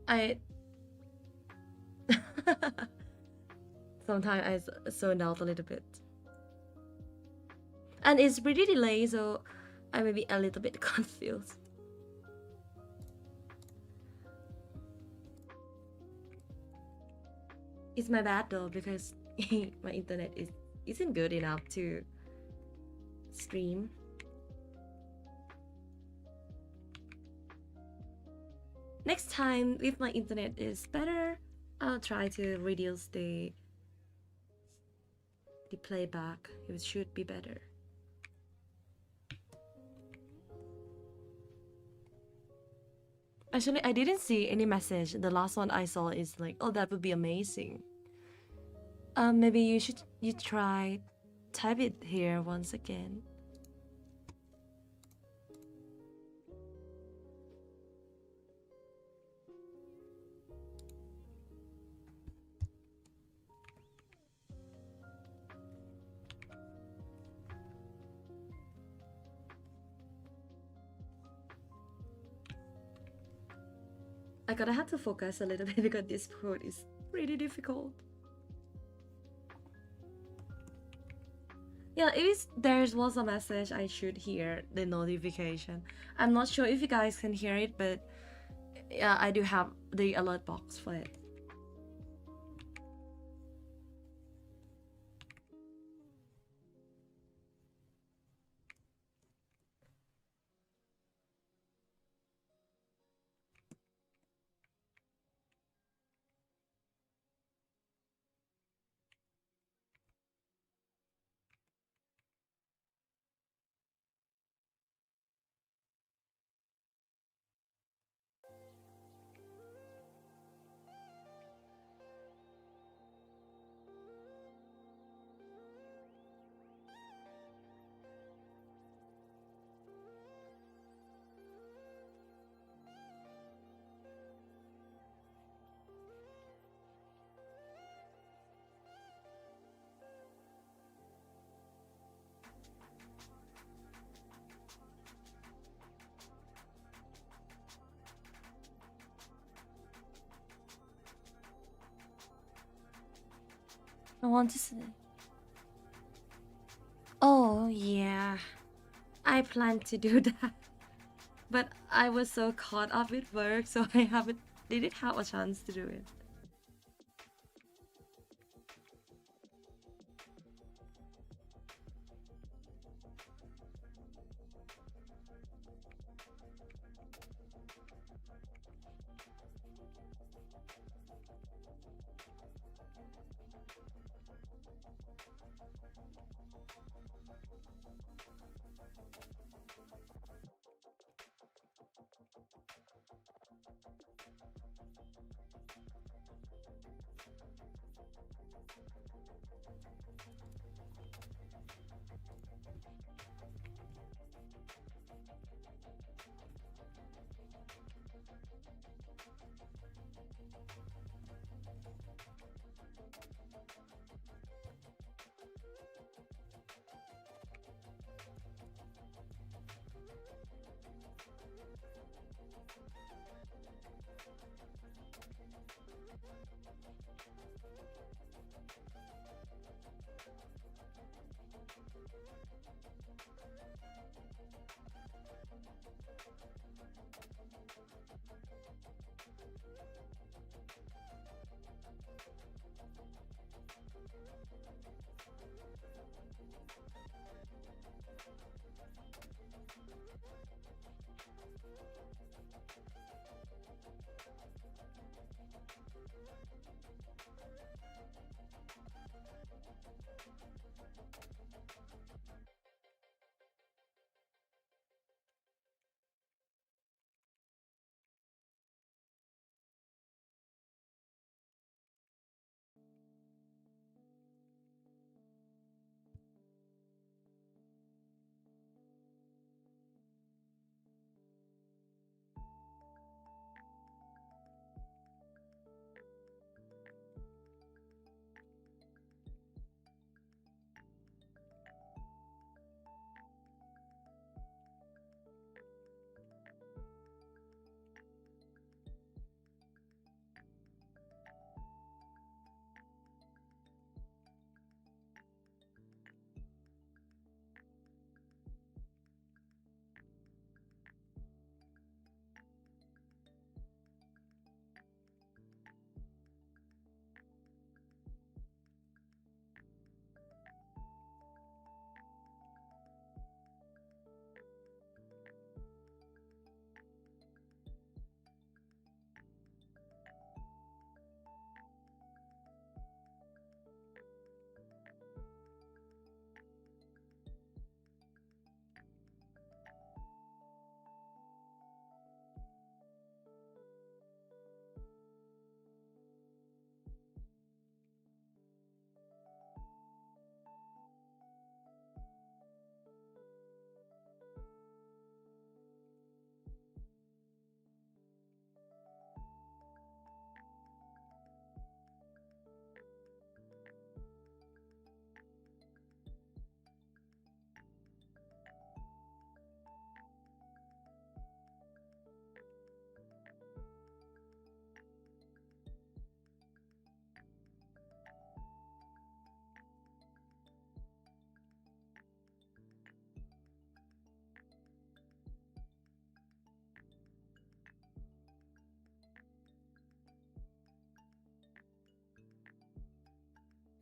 Speaker 1: I sometimes zone out a little bit. And it's pretty delayed, so I may be a little bit confused. It's my bad though, because my internet isn't good enough to stream. Next time, if my internet is better, I'll try to reduce the playback. It should be better. Actually, I didn't see any message. The last one I saw is like, oh, that would be amazing. Maybe you try type it here once again. I gotta have to focus a little bit because this code is pretty difficult. Yeah, if there was a message, I should hear the notification. I'm not sure if you guys can hear it, but yeah, I do have the alert box for it. I want to say. Oh, yeah. I plan to do that. But I was so caught up with work, so I didn't have a chance to do it.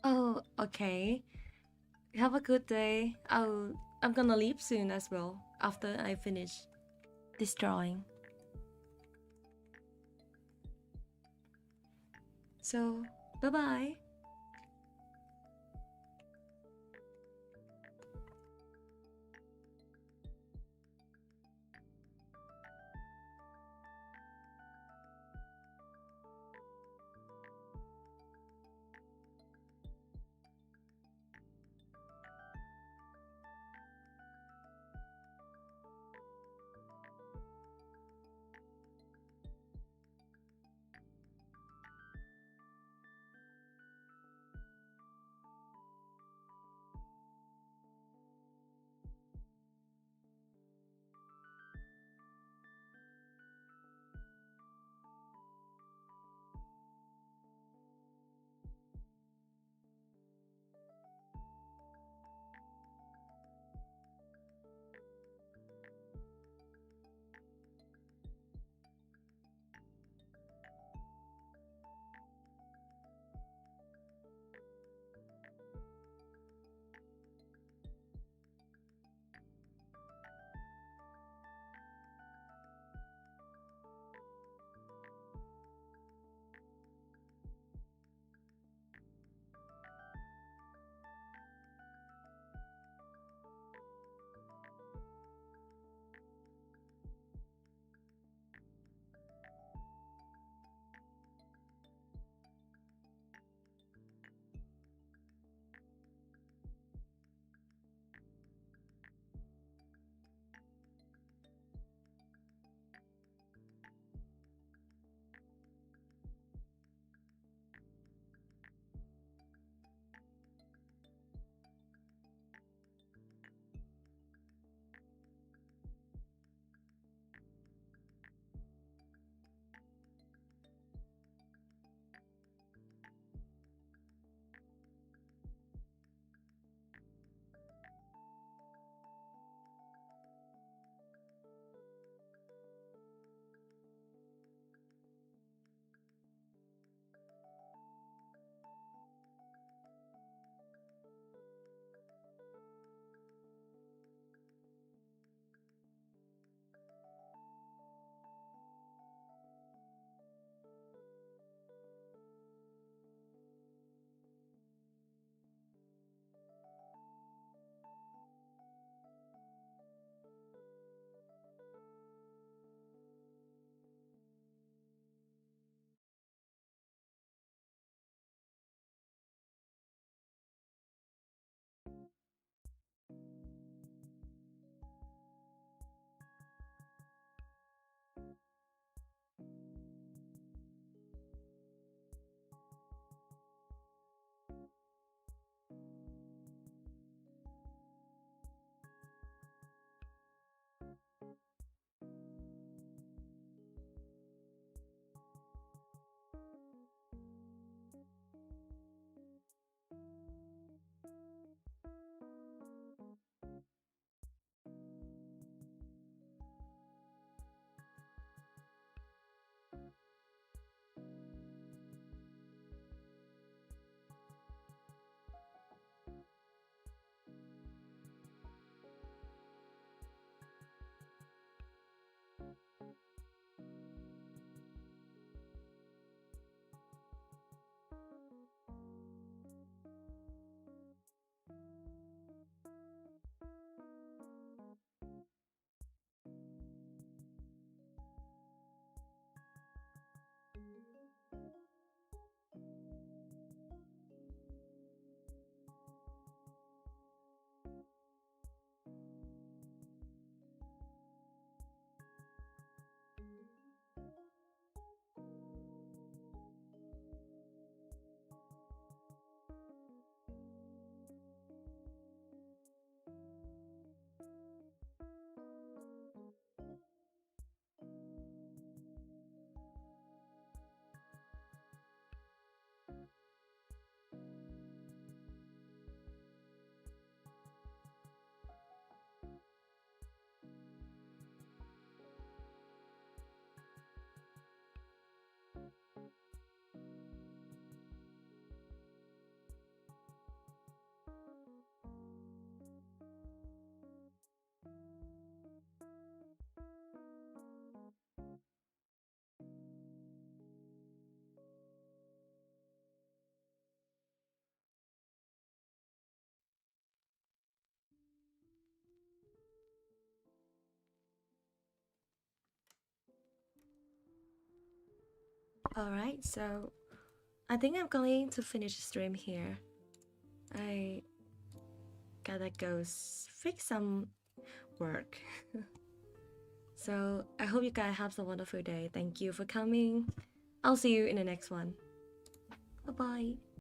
Speaker 1: Oh, okay. Have a good day. I'm gonna leave soon as well after I finish this drawing. So, bye bye. Alright, so I think I'm going to finish the stream here. I gotta go fix some work. So I hope you guys have a wonderful day. Thank you for coming. I'll see you in the next one. Bye bye.